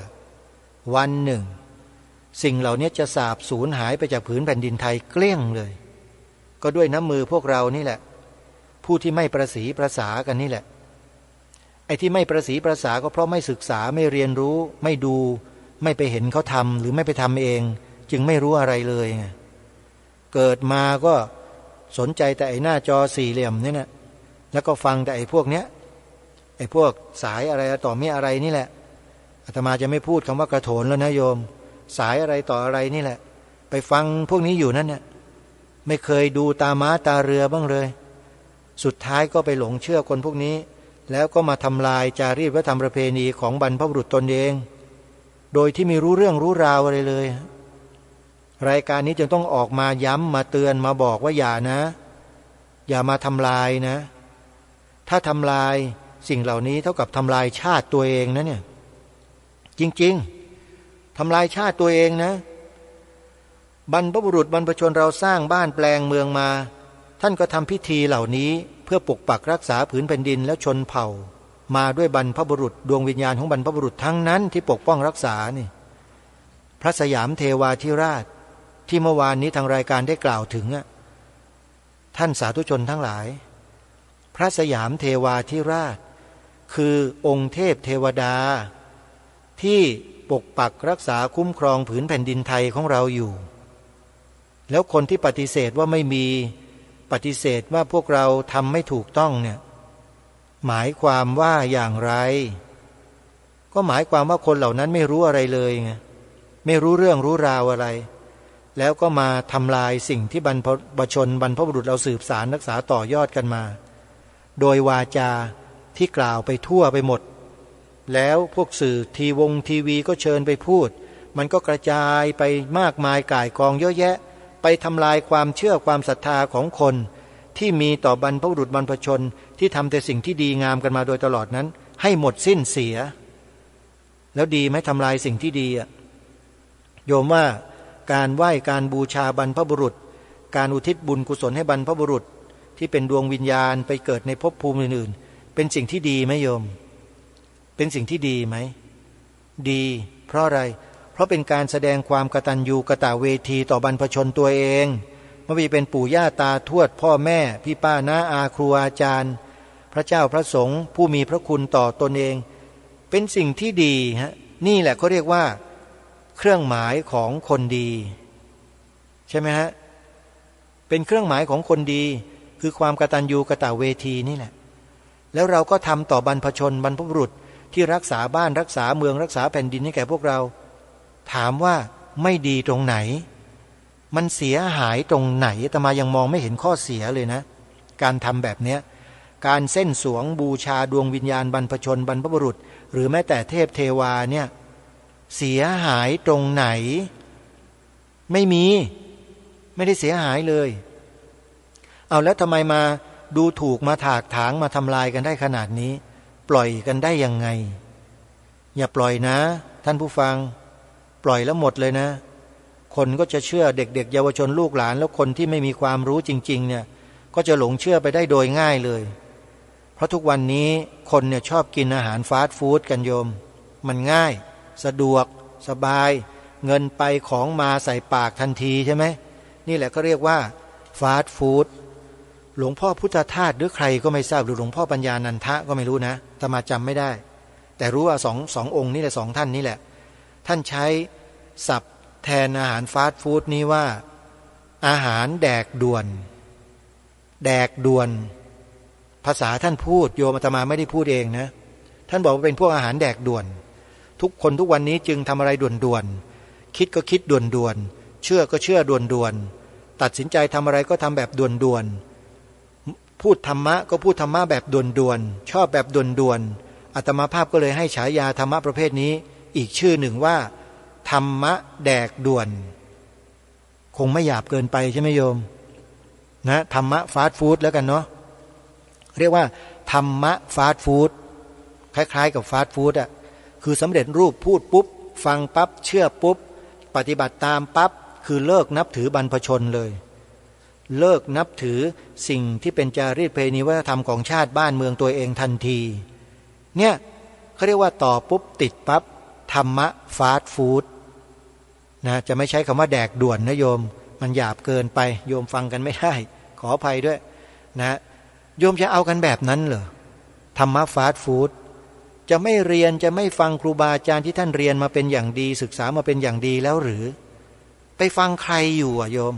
วันหนึ่งสิ่งเหล่านี้จะสาบสูญหายไปจากผืนแผ่นดินไทยเกลี้ยงเลยก็ด้วยน้ำมือพวกเรานี่แหละผู้ที่ไม่ประสีประสากันนี่แหละไอ้ที่ไม่ประสีประสาก็เพราะไม่ศึกษาไม่เรียนรู้ไม่ดูไม่ไปเห็นเขาทำหรือไม่ไปทำเองจึงไม่รู้อะไรเลยไงเกิดมาก็สนใจแต่ไอ้หน้าจอสี่เหลี่ยมนี่นะแล้วก็ฟังแต่ไอ้พวกเนี้ยไอ้พวกสายอะไรต่อมีอะไรนี่แหละอาตมาจะไม่พูดคำว่ากระโถนแล้วนะโยมสายอะไรต่ออะไรนี่แหละ ไปฟังพวกนี้อยู่นั่นเนี่ยไม่เคยดูตาม้าตาเรือบ้างเลยสุดท้ายก็ไปหลงเชื่อคนพวกนี้แล้วก็มาทำลายจารีตวัฒนธรรมประเพณีของบรรพบุรุษตนเองโดยที่ไม่รู้เรื่องรู้ราวอะไรเลยรายการนี้จึงต้องออกมาย้ำมาเตือนมาบอกว่าอย่านะอย่ามาทำลายนะถ้าทำลายสิ่งเหล่านี้เท่ากับทำลายชาติตัวเองนะเนี่ยจริงๆทำลายชาติตัวเองนะบรรพบุรุษบรรพชนเราสร้างบ้านแปลงเมืองมาท่านก็ทำพิธีเหล่านี้เพื่อปกปักรักษาผืนแผ่นดินและชนเผ่ามาด้วยบรรพบุรุษดวงวิญญาณของบรรพบุรุษทั้งนั้นที่ปกป้องรักษานี่พระสยามเทวาธิราชที่เมื่อวานนี้ทางรายการได้กล่าวถึงท่านสาธุชนทั้งหลายพระสยามเทวาธิราชคือองค์เทพเทวดาที่ปกปักรักษาคุ้มครองผืนแผ่นดินไทยของเราอยู่แล้วคนที่ปฏิเสธว่าไม่มีปฏิเสธว่าพวกเราทำไม่ถูกต้องเนี่ยหมายความว่าอย่างไรก็หมายความว่าคนเหล่านั้นไม่รู้อะไรเลยไงไม่รู้เรื่องรู้ราวอะไรแล้วก็มาทำลายสิ่งที่บรรพชนบรรพบุรุษเราสืบสารรักษาต่อยอดกันมาโดยวาจาที่กล่าวไปทั่วไปหมดแล้วพวกสื่อทีวีก็เชิญไปพูดมันก็กระจายไปมากมายก่ายกองเยอะแยะไปทำลายความเชื่อความศรัทธาของคนที่มีต่อบรรพบุรุษบรรพชนที่ทำแต่สิ่งที่ดีงามกันมาโดยตลอดนั้นให้หมดสิ้นเสียแล้วดีไหมทำลายสิ่งที่ดีโยมว่าการไหว้การบูชาบรรพบุรุษการอุทิศบุญกุศลให้บรรพบุรุษที่เป็นดวงวิญญาณไปเกิดในภพภูมิอื่นๆเป็นสิ่งที่ดีไหมโยมเป็นสิ่งที่ดีไหมดีเพราะอะไรเพราะเป็นการแสดงความกตัญญูกตเวทีต่อบรรพชนตัวเองไม่ว่าจะเป็นปู่ย่าตาทวดพ่อแม่พี่ป้าน้าอาครูอาจารย์พระเจ้าพระสงฆ์ผู้มีพระคุณต่อตนเองเป็นสิ่งที่ดีฮะนี่แหละเขาเรียกว่าเครื่องหมายของคนดีใช่ไหมฮะเป็นเครื่องหมายของคนดีคือความกตัญญูกตเวทีนี่แหละแล้วเราก็ทำต่อบรรพชนบรรพบุรุษที่รักษาบ้านรักษาเมืองรักษาแผ่นดินให้แก่พวกเราถามว่าไม่ดีตรงไหนมันเสียหายตรงไหนอาตมายังมองไม่เห็นข้อเสียเลยนะการทำแบบเนี้ยการเส้นสวงบูชาดวงวิญญาณบรรพชนบรรพบุรุษหรือแม้แต่เทพเทวาเนี่ยเสียหายตรงไหนไม่ได้เสียหายเลยเอาแล้วทำไมมาดูถูกมาถากถางมาทำลายกันได้ขนาดนี้ปล่อยกันได้ยังไงอย่าปล่อยนะท่านผู้ฟังปล่อยแล้วหมดเลยนะคนก็จะเชื่อเด็กๆเยาวชนลูกหลานแล้วคนที่ไม่มีความรู้จริงๆเนี่ยก็จะหลงเชื่อไปได้โดยง่ายเลยเพราะทุกวันนี้คนเนี่ยชอบกินอาหารฟาสต์ฟู้ดกันโยมมันง่ายสะดวกสบายเงินไปของมาใส่ปากทันทีใช่ไหมนี่แหละก็เรียกว่าฟาสต์ฟู้ดหลวงพ่อพุทธทาสหรือใครก็ไม่ทราบหรือหลวงพ่อปัญญานันทะก็ไม่รู้นะอาตมาจำไม่ได้แต่รู้ว่าสององค์นี่แหละ2ท่านนี่แหละท่านใช้ศัพท์แทนอาหารฟาสต์ฟู้ดนี้ว่าอาหารแดกด่วนภาษาท่านพูดโยมอาตมาไม่ได้พูดเองนะท่านบอกว่าเป็นพวกอาหารแดกด่วนทุกคนทุกวันนี้จึงทำอะไรด่วนๆคิดก็คิดด่วนๆเชื่อก็เชื่อด่วนๆตัดสินใจทำอะไรก็ทำแบบด่วนๆพูดธรรมะก็พูดธรรมะแบบด่วนๆชอบแบบด่วนๆอาตมาภาพก็เลยให้ฉายาธรรมะประเภทนี้อีกชื่อหนึ่งว่าธรรมะแดกด่วนคงไม่หยาบเกินไปใช่ไหมโยมนะธรรมะฟาสต์ฟู้ดแล้วกันเนาะเรียกว่าธรรมะฟาสต์ฟู้ดคล้ายๆกับฟาสต์ฟู้ดคือสำเร็จรูปพูดปุ๊บฟังปั๊บเชื่อปุ๊บปฏิบัติตามปั๊บคือเลิกนับถือบรรพชนเลยเลิกนับถือสิ่งที่เป็นจารีตประเพณีวัฒนธรรมของชาติบ้านเมืองตัวเองทันทีเนี่ยเขาเรียกว่าต่อปุ๊บติดปั๊บธรรมะฟาสต์ฟู้ดนะจะไม่ใช้คำว่าแดกด่วนนะโยมมันหยาบเกินไปโยมฟังกันไม่ได้ขออภัยด้วยนะโยมจะเอากันแบบนั้นเหรอธรรมะฟาสต์ฟู้ดจะไม่เรียนจะไม่ฟังครูบาอาจารย์ที่ท่านเรียนมาเป็นอย่างดีศึกษามาเป็นอย่างดีแล้วหรือไปฟังใครอยู่โยม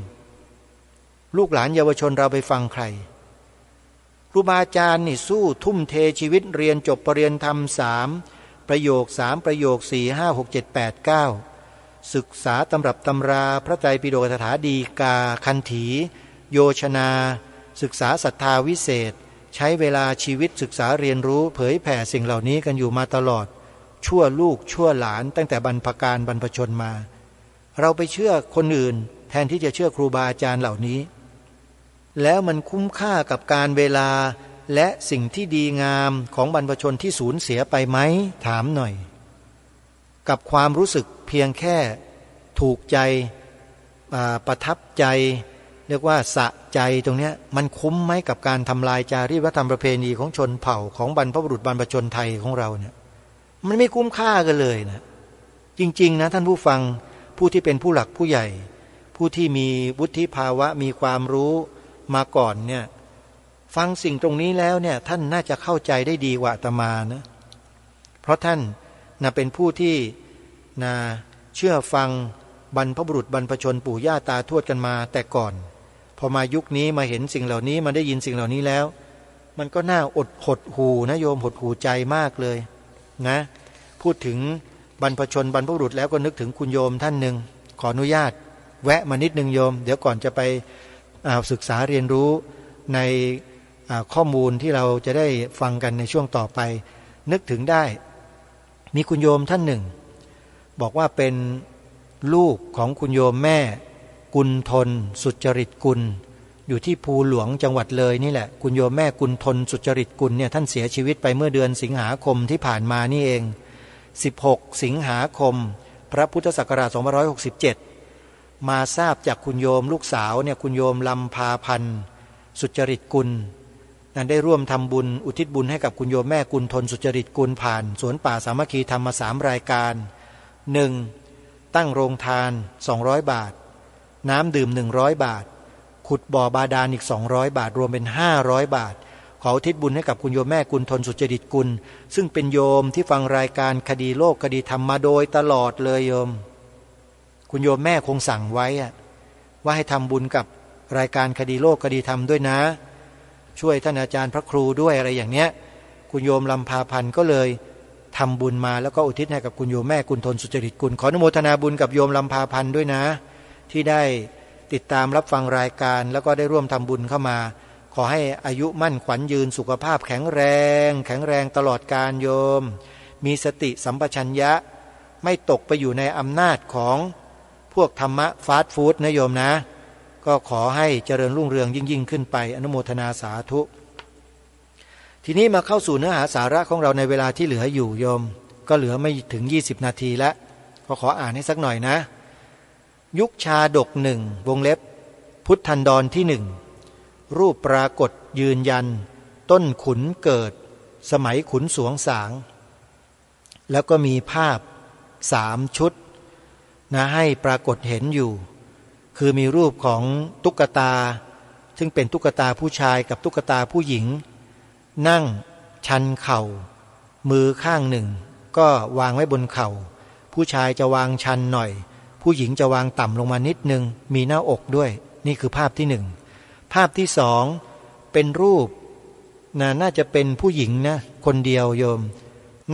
ลูกหลานเยาวชนเราไปฟังใครครูบาอาจารย์นี่สู้ทุ่มเทชีวิตเรียนจบปริญญาธรรม3ประโยค3ประโยค4 5 6 7 8 9 ศึกษาตำรับตำราพระไตรปิฎกคาถาดีกาคันถีโยชนาศึกษาศรัทธาวิเศษใช้เวลาชีวิตศึกษาเรียนรู้เผยแผ่สิ่งเหล่านี้กันอยู่มาตลอดชั่วลูกชั่วหลานตั้งแต่บรรพกาลบรรพชนมาเราไปเชื่อคนอื่นแทนที่จะเชื่อครูบาอาจารย์เหล่านี้แล้วมันคุ้มค่ากับการเวลาและสิ่งที่ดีงามของบรรพชนที่สูญเสียไปไหมถามหน่อยกับความรู้สึกเพียงแค่ถูกใจประทับใจเรียกว่าสะใจตรงนี้มันคุ้มไหมกับการทำลายจารีตวัฒนธรรมประเพณีของชนเผ่าของบรรพบุรุษบรรพชนไทยของเราเนี่ยมันไม่คุ้มค่ากันเลยนะจริงๆนะท่านผู้ฟังผู้ที่เป็นผู้หลักผู้ใหญ่ผู้ที่มีวุฒิภาวะมีความรู้มาก่อนเนี่ยฟังสิ่งตรงนี้แล้วเนี่ยท่านน่าจะเข้าใจได้ดีกว่าอาตมานะเพราะท่านเป็นผู้ที่เชื่อฟังบรรพบุรุษบรรพชนปู่ย่าตาทวดกันมาแต่ก่อนพอมายุคนี้มาเห็นสิ่งเหล่านี้มาได้ยินสิ่งเหล่านี้แล้วมันก็น่าหดหูนะโยมหดหูใจมากเลยนะพูดถึงบรรพชนบรรพบุรุษแล้วก็นึกถึงคุณโยมท่านหนึ่งขออนุญาตแวะมานิดนึงโยมเดี๋ยวก่อนจะไปศึกษาเรียนรู้ในข้อมูลที่เราจะได้ฟังกันในช่วงต่อไปนึกถึงได้มีคุณโยมท่านหนึ่งบอกว่าเป็นลูกของคุณโยมแม่กุลทนสุจริตกุลอยู่ที่ภูหลวงจังหวัดเลยนี่แหละคุณโยมแม่กุลทนสุจริตกุลเนี่ยท่านเสียชีวิตไปเมื่อเดือนสิงหาคมที่ผ่านมานี่เอง16สิงหาคมพระพุทธศักราช2567มาทราบจากคุณโยมลูกสาวเนี่ยคุณโยมลำพาพันธ์สุจริตกุลนั้นได้ร่วมทำบุญอุทิศบุญให้กับคุณโยมแม่กุลทนสุจริตกุลผ่านสวนป่าสามัคคีธรรมมา3รายการ 1. ตั้งโรงทาน200บาทน้ำดื่ม100บาทขุดบ่อบาดาลอีก200บาทรวมเป็น500บาทขออุทิศบุญให้กับคุณโยมแม่กุลทนสุจริตกุลซึ่งเป็นโยมที่ฟังรายการคดีโลกคดีธรรมมาโดยตลอดเลยโยมคุณโยมแม่คงสั่งไว้ว่าให้ทำบุญกับรายการคดีโลกคดีธรรมด้วยนะช่วยท่านอาจารย์พระครูด้วยอะไรอย่างเนี้ยคุณโยมลำพาพันธ์ก็เลยทำบุญมาแล้วก็อุทิศให้กับคุณโยมแม่กุลทนสุจริตกุลขออนุโมทนาบุญกับโยมลำพาพันธ์ด้วยนะที่ได้ติดตามรับฟังรายการแล้วก็ได้ร่วมทำบุญเข้ามาขอให้อายุมั่นขวัญยืนสุขภาพแข็งแรงตลอดกาลโยมมีสติสัมปชัญญะไม่ตกไปอยู่ในอำนาจของพวกธรรมะฟาสต์ฟู้ดนะโยมนะก็ขอให้เจริญรุ่งเรืองยิ่งขึ้นไปอนุโมทนาสาธุทีนี้มาเข้าสู่เนื้อหาสาระของเราในเวลาที่เหลืออยู่โยมก็เหลือไม่ถึง20นาทีแล้วก็ขออ่านให้สักหน่อยนะยุคชาดกหนึ่งวงเล็บพุทธันดรที่1รูปปรากฏยืนยันต้นขุนเกิดสมัยขุนสวงสางแล้วก็มีภาพ3ชุดให้ปรากฏเห็นอยู่คือมีรูปของตุ๊กตาซึ่งเป็นตุ๊กตาผู้ชายกับตุ๊กตาผู้หญิงนั่งชันเข่ามือข้างหนึ่งก็วางไว้บนเข่าผู้ชายจะวางชันหน่อยผู้หญิงจะวางต่ำลงมานิดนึงมีหน้าอกด้วยนี่คือภาพที่1ภาพที่2เป็นรูปน่าจะเป็นผู้หญิงนะคนเดียวโยม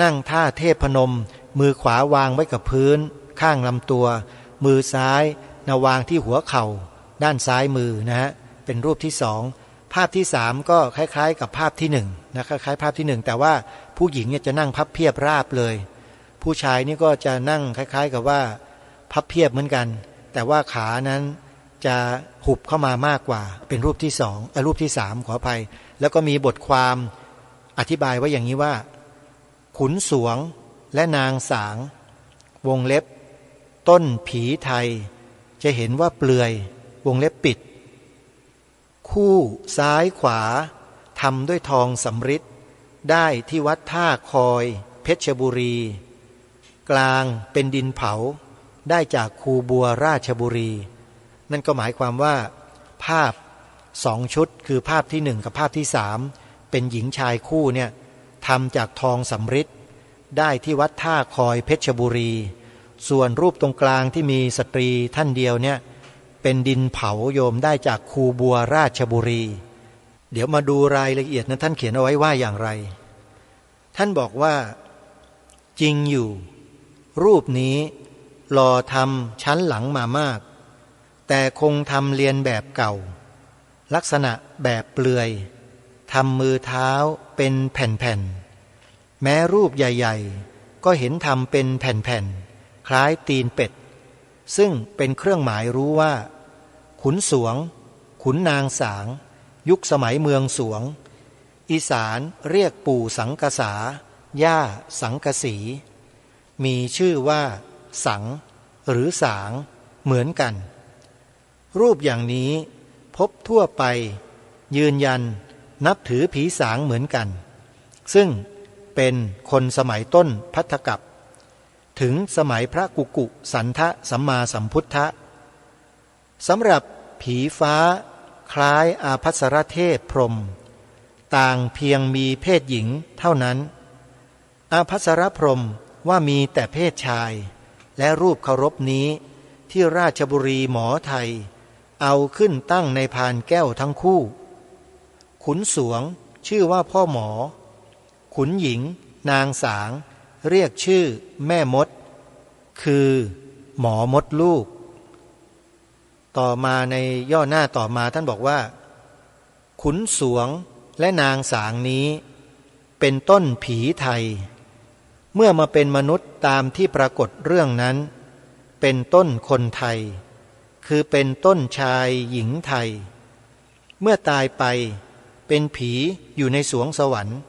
นั่งท่าเทพนมมือขวาวางไว้กับพื้นข้างลำตัวมือซ้ายวางที่หัวเข่าด้านซ้ายมือนะฮะเป็นรูปที่2ภาพที่3ก็คล้ายๆกับภาพที่1นะคล้ายๆภาพที่1แต่ว่าผู้หญิงเนี่ยจะนั่งพับเพียบราบเลยผู้ชายนี่ก็จะนั่งคล้ายๆกับว่าพับเพียบเหมือนกันแต่ว่าขานั้นจะหุบเข้ามามากกว่าเป็นรูปที่รูปที่3ขออภัยแล้วก็มีบทความอธิบายไว้อย่างนี้ว่าขุนสวงและนางสางวงเล็บต้นผีไทยจะเห็นว่าเปลือยวงเล็บปิดคู่ซ้ายขวาทำด้วยทองสำริดได้ที่วัดท่าคอยเพชรบุรีกลางเป็นดินเผาได้จากคูบัวราชบุรีนั่นก็หมายความว่าภาพ2ชุดคือภาพที่1กับภาพที่3เป็นหญิงชายคู่เนี่ยทำจากทองสำริดได้ที่วัดท่าคอยเพชรบุรีส่วนรูปตรงกลางที่มีสตรีท่านเดียวเนี่ยเป็นดินเผาโยมได้จากคูบัวราชบุรีเดี๋ยวมาดูรายละเอียดนะท่านเขียนเอาไว้ว่าอย่างไรท่านบอกว่าจริงอยู่รูปนี้ หล่อทำชั้นหลังมามากแต่คงทำเรียนแบบเก่าลักษณะแบบเปลือยทำมือเท้าเป็นแผ่นๆแม้รูปใหญ่ๆก็เห็นทำเป็นแผ่นๆคล้ายตีนเป็ดซึ่งเป็นเครื่องหมายรู้ว่าขุนสวงขุนนางสางยุคสมัยเมืองสวงอีสานเรียกปู่สังกษาย่าสังกสีมีชื่อว่าสังหรือสางเหมือนกันรูปอย่างนี้พบทั่วไปยืนยันนับถือผีสางเหมือนกันซึ่งเป็นคนสมัยต้นภัททกัปถึงสมัยพระกุกุสันทะสัมมาสัมพุทธะสำหรับผีฟ้าคล้ายอาภัสรเทพพรหมต่างเพียงมีเพศหญิงเท่านั้นอาภัสรพรหมว่ามีแต่เพศชายและรูปเคารพนี้ที่ราชบุรีหมอไทยเอาขึ้นตั้งในพานแก้วทั้งคู่ขุนสวงชื่อว่าพ่อหมอขุนหญิงนางสางเรียกชื่อแม่มดคือหมอมดลูกต่อมาในย่อหน้าต่อมาท่านบอกว่าขุนสวงและนางสางนี้เป็นต้นผีไทยเมื่อมาเป็นมนุษย์ตามที่ปรากฏเรื่องนั้นเป็นต้นคนไทยคือเป็นต้นชายหญิงไทยเมื่อตายไปเป็นผีอยู่ในสวงสวรรค์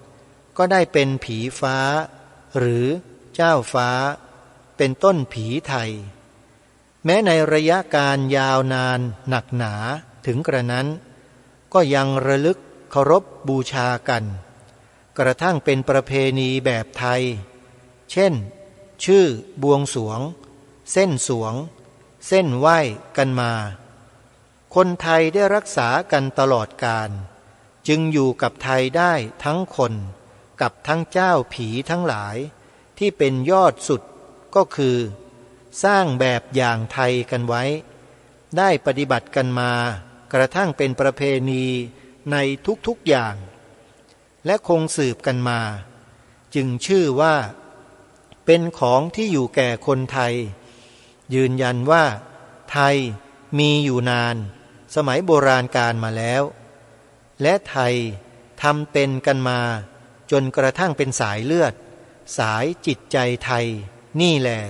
ก็ได้เป็นผีฟ้าหรือเจ้าฟ้าเป็นต้นผีไทยแม้ในระยะการยาวนานหนักหนาถึงกระนั้นก็ยังระลึกเคารพบูชากันกระทั่งเป็นประเพณีแบบไทยเช่นชื่อบวงสรวงเส้นสวงเส้นไหว้กันมาคนไทยได้รักษากันตลอดกาลจึงอยู่กับไทยได้ทั้งคนกับทั้งเจ้าผีทั้งหลายที่เป็นยอดสุดก็คือสร้างแบบอย่างไทยกันไว้ได้ปฏิบัติกันมากระทั่งเป็นประเพณีในทุกๆอย่างและคงสืบกันมาจึงชื่อว่าเป็นของที่อยู่แก่คนไทยยืนยันว่าไทยมีอยู่นานสมัยโบราณกาลมาแล้วและไทยทำเป็นกันมาจนกระทั่งเป็นสายเลือดสายจิตใจไทยนี่แหละ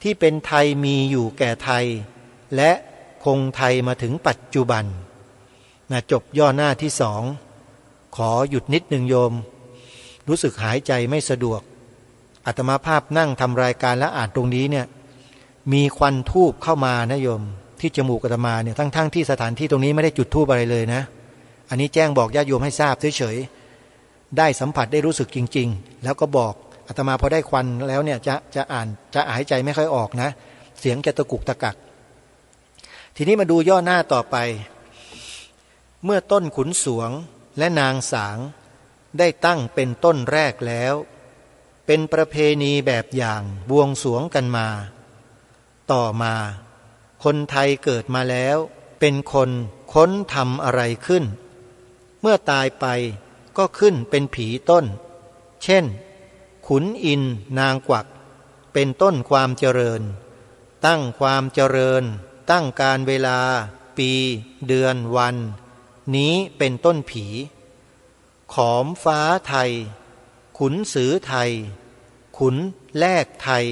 ที่เป็นไทยมีอยู่แก่ไทยและคงไทยมาถึงปัจจุบันจบย่อหน้าที่สองขอหยุดนิดหนึ่งโยมรู้สึกหายใจไม่สะดวกอาตมาภาพนั่งทำรายการและอ่านตรงนี้เนี่ยมีควันธูปเข้ามานะโยมที่จมูกอาตมาเนี่ยทั้งที่สถานที่ตรงนี้ไม่ได้จุดธูปอะไรเลยนะอันนี้แจ้งบอกญาติโยมให้ทราบเฉยๆได้สัมผัสได้รู้สึกจริงๆแล้วก็บอกอาตมาพอได้ควันแล้วเนี่ยจะหายใจไม่ค่อยออกนะเสียงจะตะกุกตะกักทีนี้มาดูย่อหน้าต่อไปเมื่อต้นขุนสวงและนางสางได้ตั้งเป็นต้นแรกแล้วเป็นประเพณีแบบอย่างบวงสรวงกันมาต่อมาคนไทยเกิดมาแล้วเป็นคนค้นทำอะไรขึ้นเมื่อตายไปก็ขึ้นเป็นผีต้นเช่นขุนอินนางกวักเป็นต้นความเจริญตั้งความเจริญตั้งการเวลาปีเดือนวันนี้เป็นต้นผีขอมฟ้าไทยขุนสือไทยขุนแลกไทย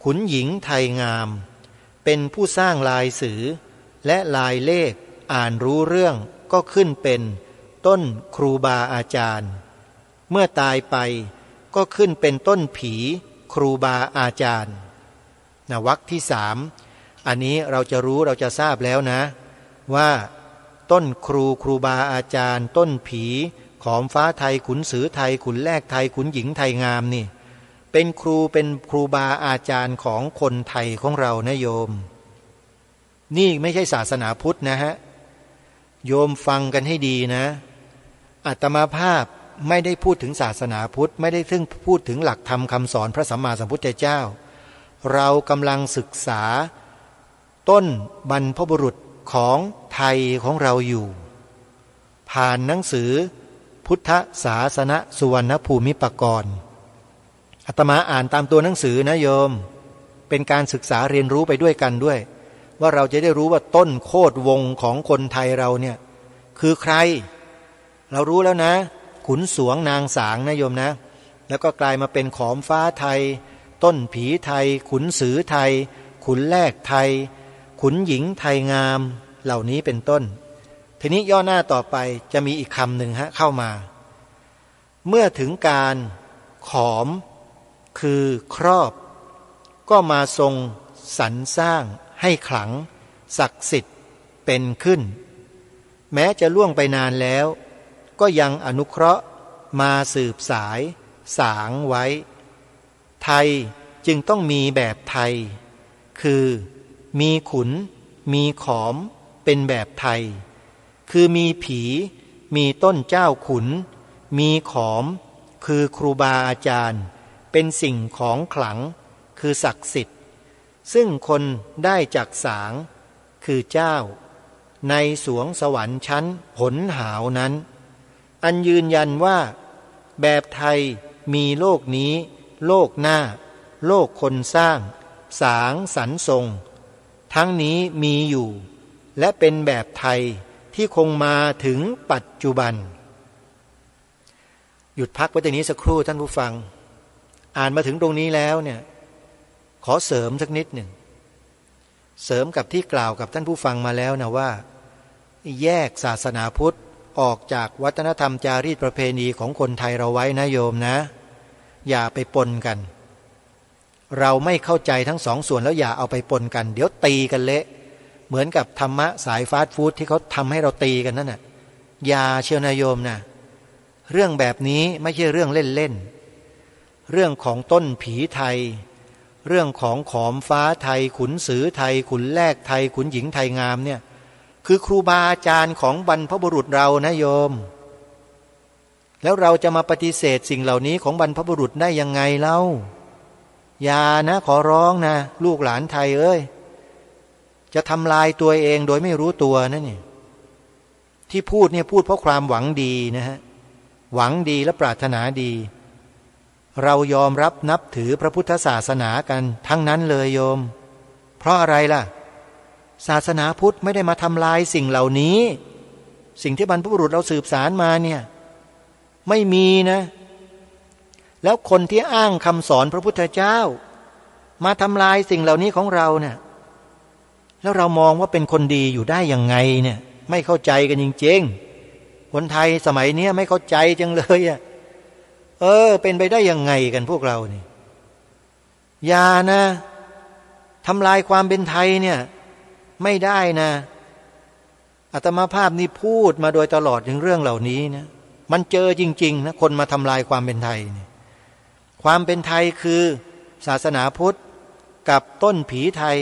ขุนหญิงไทยงามเป็นผู้สร้างลายสือและลายเลขอ่านรู้เรื่องก็ขึ้นเป็นต้นครูบาอาจารย์เมื่อตายไปก็ขึ้นเป็นต้นผีครูบาอาจารย์วรรคที่สามอันนี้เราจะรู้เราจะทราบแล้วนะว่าต้นครูบาอาจารย์ต้นผีขอมฟ้าไทยขุนสือไทยขุนแลกไทยขุนหญิงไทยงามนี่เป็นครูบาอาจารย์ของคนไทยของเรานะโยมนี่ไม่ใช่ศาสนาพุทธนะฮะโยมฟังกันให้ดีนะอาตมาภาพไม่ได้พูดถึงศาสนาพุทธไม่ได้พูดถึงหลักธรรมคำสอนพระสัมมาสัมพุทธเจ้าเรากำลังศึกษาต้นบรรพบุรุษของไทยของเราอยู่ผ่านหนังสือพุทธศาสนสุวรรณภูมิปกรณ์อาตมาอ่านตามตัวหนังสือนะโยม เป็นการศึกษาเรียนรู้ไปด้วยกันด้วยว่าเราจะได้รู้ว่าต้นโคตรวงของคนไทยเราเนี่ยคือใครเรารู้แล้วนะขุนสวงนางสางนะโยมนะแล้วก็กลายมาเป็นขอมฟ้าไทยต้นผีไทยขุนสือไทยขุนแรกไทยขุนหญิงไทยงามเหล่านี้เป็นต้นทีนี้ย่อหน้าต่อไปจะมีอีกคำหนึ่งเข้ามาเมื่อถึงการขอมคือครอบก็มาทรงสรรสร้างให้ขลังศักดิ์สิทธิ์เป็นขึ้นแม้จะล่วงไปนานแล้วก็ยังอนุเคราะห์มาสืบสายสางไว้ไทยจึงต้องมีแบบไทยคือมีขุนมีขอมเป็นแบบไทยคือมีผีมีต้นเจ้าขุนมีขอมคือครูบาอาจารย์เป็นสิ่งของขลังคือศักดิ์สิทธิ์ซึ่งคนได้จากสางคือเจ้าในสวงสวรรค์ชั้นหนหาวนั้นอันยืนยันว่าแบบไทยมีโลกนี้โลกหน้าโลกคนสร้างสางสรรทรงทั้งนี้มีอยู่และเป็นแบบไทยที่คงมาถึงปัจจุบันหยุดพักไว้ตรงนี้สักครู่ท่านผู้ฟังอ่านมาถึงตรงนี้แล้วเนี่ยขอเสริมสักนิดหนึ่งเสริมกับที่กล่าวกับท่านผู้ฟังมาแล้วนะว่าแยกศาสนาพุทธออกจากวัฒนธรรมจารีตประเพณีของคนไทยเราไว้นะโยมนะอย่าไปปนกันเราไม่เข้าใจทั้งสองส่วนแล้วอย่าเอาไปปนกันเดี๋ยวตีกันเละเหมือนกับธรรมะสายฟาสต์ฟู้ดที่เขาทำให้เราตีกันนั่นน่ะอย่าเชียวนะโยมนะเรื่องแบบนี้ไม่ใช่เรื่องเล่นๆเรื่องของต้นผีไทยเรื่องของขอมฟ้าไทยขุนสือไทยขุนแรกไทยขุนหญิงไทยงามเนี่ยคือครูบาอาจารย์ของบรรพบุรุษเรานะโยมแล้วเราจะมาปฏิเสธสิ่งเหล่านี้ของบรรพบุรุษได้ยังไงเล่าอย่านะขอร้องนะลูกหลานไทยเอ้ยจะทำลายตัวเองโดยไม่รู้ตัวนั่นนี่ที่พูดเนี่ยพูดเพราะความหวังดีนะฮะหวังดีและปรารถนาดีเรายอมรับนับถือพระพุทธศาสนากันทั้งนั้นเลยโยมเพราะอะไรล่ะศาสนาพุทธไม่ได้มาทำลายสิ่งเหล่านี้สิ่งที่บรรพบุรุษเราสืบสานมาเนี่ยไม่มีนะแล้วคนที่อ้างคำสอนพระพุทธเจ้ามาทำลายสิ่งเหล่านี้ของเราเนี่ยแล้วเรามองว่าเป็นคนดีอยู่ได้ยังไงเนี่ยไม่เข้าใจกันจริงๆคนไทยสมัยนี้ไม่เข้าใจจังเลยอ่ะเป็นไปได้ยังไงกันพวกเรานี่อย่านะทำลายความเป็นไทยเนี่ยไม่ได้นะอาตมาภาพนี่พูดมาโดยตลอดถึงเรื่องเหล่านี้นะมันเจอจริงๆนะคนมาทำลายความเป็นไทยเนี่ยความเป็นไทยคือศาสนาพุทธกับต้นผีไทย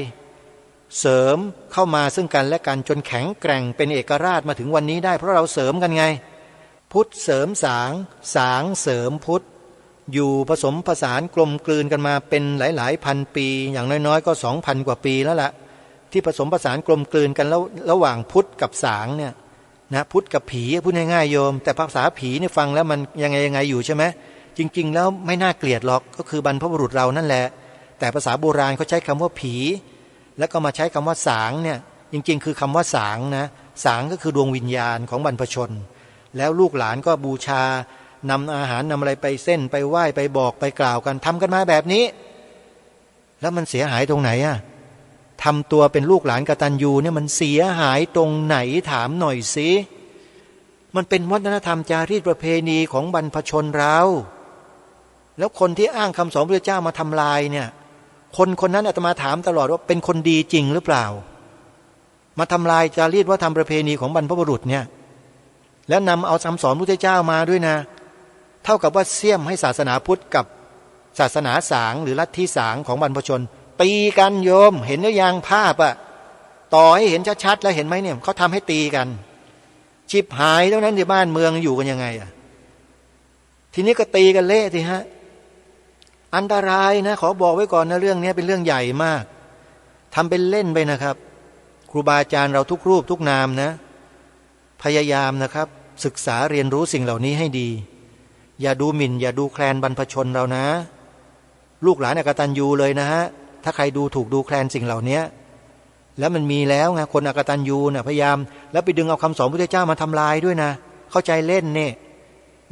เสริมเข้ามาซึ่งกันและกันจนแข็งแกร่งเป็นเอกราชมาถึงวันนี้ได้เพราะเราเสริมกันไงพุทธเสริมสางสางเสริมพุทธอยู่ผสมผสานกลมกลืนกันมาเป็นหลายๆพันปีอย่างน้อยๆก็ 2,000 กว่าปีแล้วล่ะที่ผสมผสานกลมกลืนกันแล้วระหว่างพุทธกับสางเนี่ยนะพุทธกับผีพูดง่ายๆโยมแต่ภาษาผีเนี่ยฟังแล้วมันยังไงอยู่ใช่ไหมจริงๆแล้วไม่น่าเกลียดหรอกก็คือบรรพบุรุษเรานั่นแหละแต่ภาษาโบราณเขาใช้คำว่าผีแล้วก็มาใช้คำว่าสางเนี่ยจริงๆคือคำว่าสางนะสางก็คือดวงวิญญาณของบรรพชนแล้วลูกหลานก็บูชานำอาหารนำอะไรไปเส้นไปไหว้ไปบอกไปกล่าวกันทำกันมาแบบนี้แล้วมันเสียหายตรงไหนอะทำตัวเป็นลูกหลานกตัญญูเนี่ยมันเสียหายตรงไหนถามหน่อยสิมันเป็นวัฒนธรรมจารีตประเพณีของบรรพชนเราแล้วคนที่อ้างคำสอนพระเจ้ามาทำลายเนี่ยคนนั้นอาตมาถามตลอดว่าเป็นคนดีจริงหรือเปล่ามาทำลายจารีตวัฒนธรรมประเพณีของบรรพบุรุษเนี่ยแล้วนำเอาคำสอนพระเจ้ามาด้วยนะเท่ากับว่าเสี่ยมให้ศาสนาพุทธกับศาสนาสางหรือลัทธิสางของบรรพชนตีกันโยมเห็นหรือยังภาพอะต่อให้เห็นชัดๆแล้วเห็นไหมเนี่ยเขาทำให้ตีกันชิบหายเท่านั้นที่บ้านเมืองอยู่กันยังไงอะทีนี้ก็ตีกันเละทีฮะอันตรายนะขอบอกไว้ก่อนนะเรื่องนี้เป็นเรื่องใหญ่มากทำเป็นเล่นไปนะครับครูบาอาจารย์เราทุกรูปทุกนามนะพยายามนะครับศึกษาเรียนรู้สิ่งเหล่านี้ให้ดีอย่าดูหมิ่นอย่าดูแคลนบรรพชนเรานะลูกหลานอกตัญญูเลยนะฮะ ถ้าใครดูถูกดูแคลนสิ่งเหล่านี้แล้วมันมีแล้วไงคนอกตัญญูนะพยายามแล้วไปดึงเอาคำสอนพระพุทธเจ้ามาทำลายด้วยนะเข้าใจเล่นเนี่ย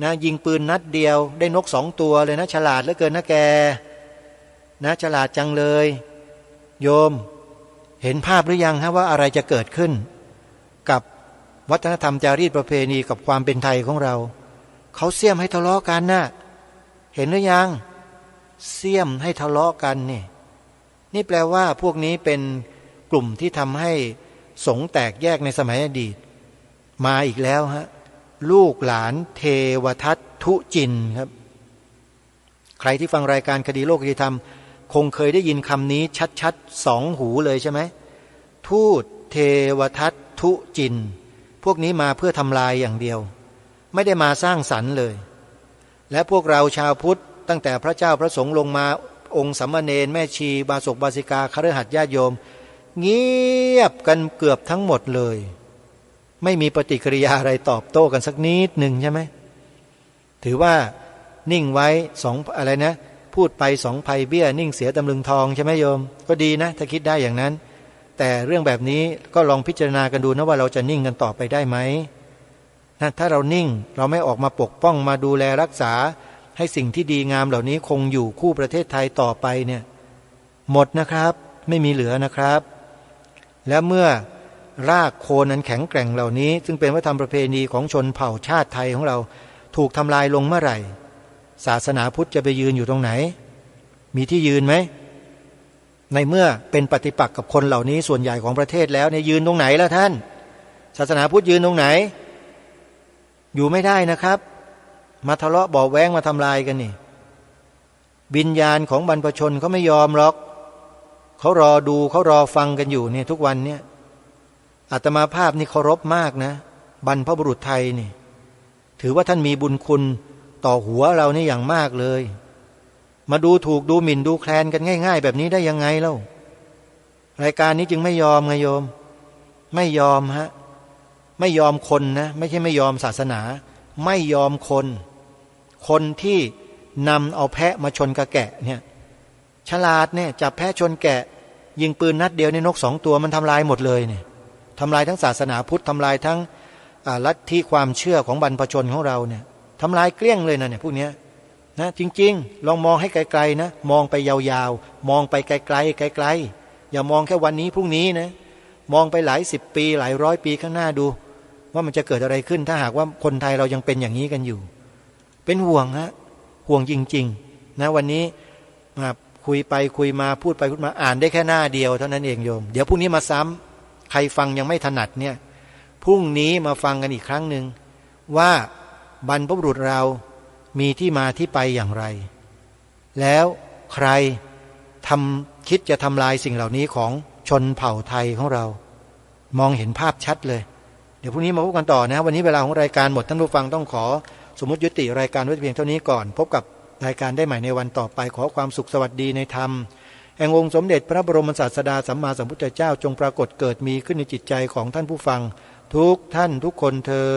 นะยิงปืนนัดเดียวได้นก2 ตัวเลยนะฉลาดเหลือเกินนะแกนะฉลาดจังเลยโยมเห็นภาพหรือยังฮะว่าอะไรจะเกิดขึ้นกับวัฒนธรรมจารีตประเพณีกับความเป็นไทยของเราเขาเสี่ยมให้ทะเลาะกันนะเห็นหรือยังเสี่ยมให้ทะเลาะกันนี่แปลว่าพวกนี้เป็นกลุ่มที่ทำให้สงฆ์แตกแยกในสมัยอดีตมาอีกแล้วฮะลูกหลานเทวทัตทุจินครับใครที่ฟังรายการคดีโลกคดีธรรมคงเคยได้ยินคำนี้ชัดๆ2 หูเลยใช่ไหมทูตเทวทัตทุจินพวกนี้มาเพื่อทำลายอย่างเดียวไม่ได้มาสร้างสรรค์เลยและพวกเราชาวพุทธตั้งแต่พระเจ้าพระสงฆ์ลงมาองค์สามเณรแม่ชีบาศกบาสิกาคฤหัสถ์ญาติโยมเงียบกันเกือบทั้งหมดเลยไม่มีปฏิกิริยาอะไรตอบโต้กันสักนิดหนึ่งใช่ไหมถือว่านิ่งไว้อะไรนะพูดไป2 ภัยเบี้ยนิ่งเสียตำลึงทองใช่ไหมโยมก็ดีนะถ้าคิดได้อย่างนั้นแต่เรื่องแบบนี้ก็ลองพิจารณากันดูนะว่าเราจะนิ่งกันต่อไปได้ไหมนะถ้าเรานิ่งเราไม่ออกมาปกป้องมาดูแลรักษาให้สิ่งที่ดีงามเหล่านี้คงอยู่คู่ประเทศไทยต่อไปเนี่ยหมดนะครับไม่มีเหลือนะครับและเมื่อรากโคนนั้นแข็งแกร่งเหล่านี้ซึ่งเป็นวัฒนธรรมประเพณีของชนเผ่าชาติไทยของเราถูกทำลายลงเมื่อไหร่ศาสนาพุทธจะไปยืนอยู่ตรงไหนมีที่ยืนไหมในเมื่อเป็นปฏิปักษ์กับคนเหล่านี้ส่วนใหญ่ของประเทศแล้วเนี่ยยืนตรงไหนล่ะท่านศาสนาพุทธยืนตรงไหนอยู่ไม่ได้นะครับมาทะเลาะเบาะแว้งมาทำลายกันนี่วิญญาณของบรรพชนเขาไม่ยอมหรอกเขารอดูเขารอฟังกันอยู่เนี่ยทุกวันเนี่ยอาตมาภาพนี่เคารพมากนะบรรพบุรุษไทยนี่ถือว่าท่านมีบุญคุณต่อหัวเรานี่อย่างมากเลยมาดูถูกดูหมิ่นดูแคลนกันง่ายๆแบบนี้ได้ยังไงเล่ารายการนี้จึงไม่ยอมไงโยมไม่ยอมฮะไม่ยอมคนนะไม่ใช่ไม่ยอมศาสนาไม่ยอมคนที่นำเอาแพะมาชนกับแกะเนี่ยฉลาดเนี่ยจับแพะชนแกะยิงปืนนัดเดียวในนก2 ตัวมันทำลายหมดเลยเนี่ยทำลายทั้งศาสนาพุทธทำลายทั้งลัทธิความเชื่อของบรรพชนของเราเนี่ยทำลายเกลี้ยงเลยนะเนี่ยพวกเนี้ยนะจริงๆลองมองให้ไกลๆนะมองไปยาวๆมองไปไกลๆไกลๆอย่ามองแค่วันนี้พรุ่งนี้นะมองไปหลาย10 ปีหลาย100 ปีข้างหน้าดูว่ามันจะเกิดอะไรขึ้นถ้าหากว่าคนไทยเรายังเป็นอย่างนี้กันอยู่เป็นห่วงฮะห่วงจริงๆนะวันนี้มาคุยไปคุยมาพูดไปพูดมาอ่านได้แค่หน้าเดียวเท่านั้นเองโยมเดี๋ยวพรุ่งนี้มาซ้ำใครฟังยังไม่ถนัดเนี่ยพรุ่งนี้มาฟังกันอีกครั้งหนึ่งว่าบรรพบุรุษเรามีที่มาที่ไปอย่างไรแล้วใครคิดจะทำลายสิ่งเหล่านี้ของชนเผ่าไทยของเรามองเห็นภาพชัดเลยเดี๋ยวพรุ่งนี้มาพบกันต่อนะวันนี้เวลาของรายการหมดท่านผู้ฟังต้องขอสมมุติยุติรายการไว้เพียงเท่านี้ก่อนพบกับรายการได้ใหม่ในวันต่อไปขอความสุขสวัสดีในธรรมแห่งองค์สมเด็จพระบรมศาสดาสัมมาสัมพุทธเจ้าจงปรากฏเกิดมีขึ้นในจิตใจของท่านผู้ฟังทุกท่านทุกคนเทอญ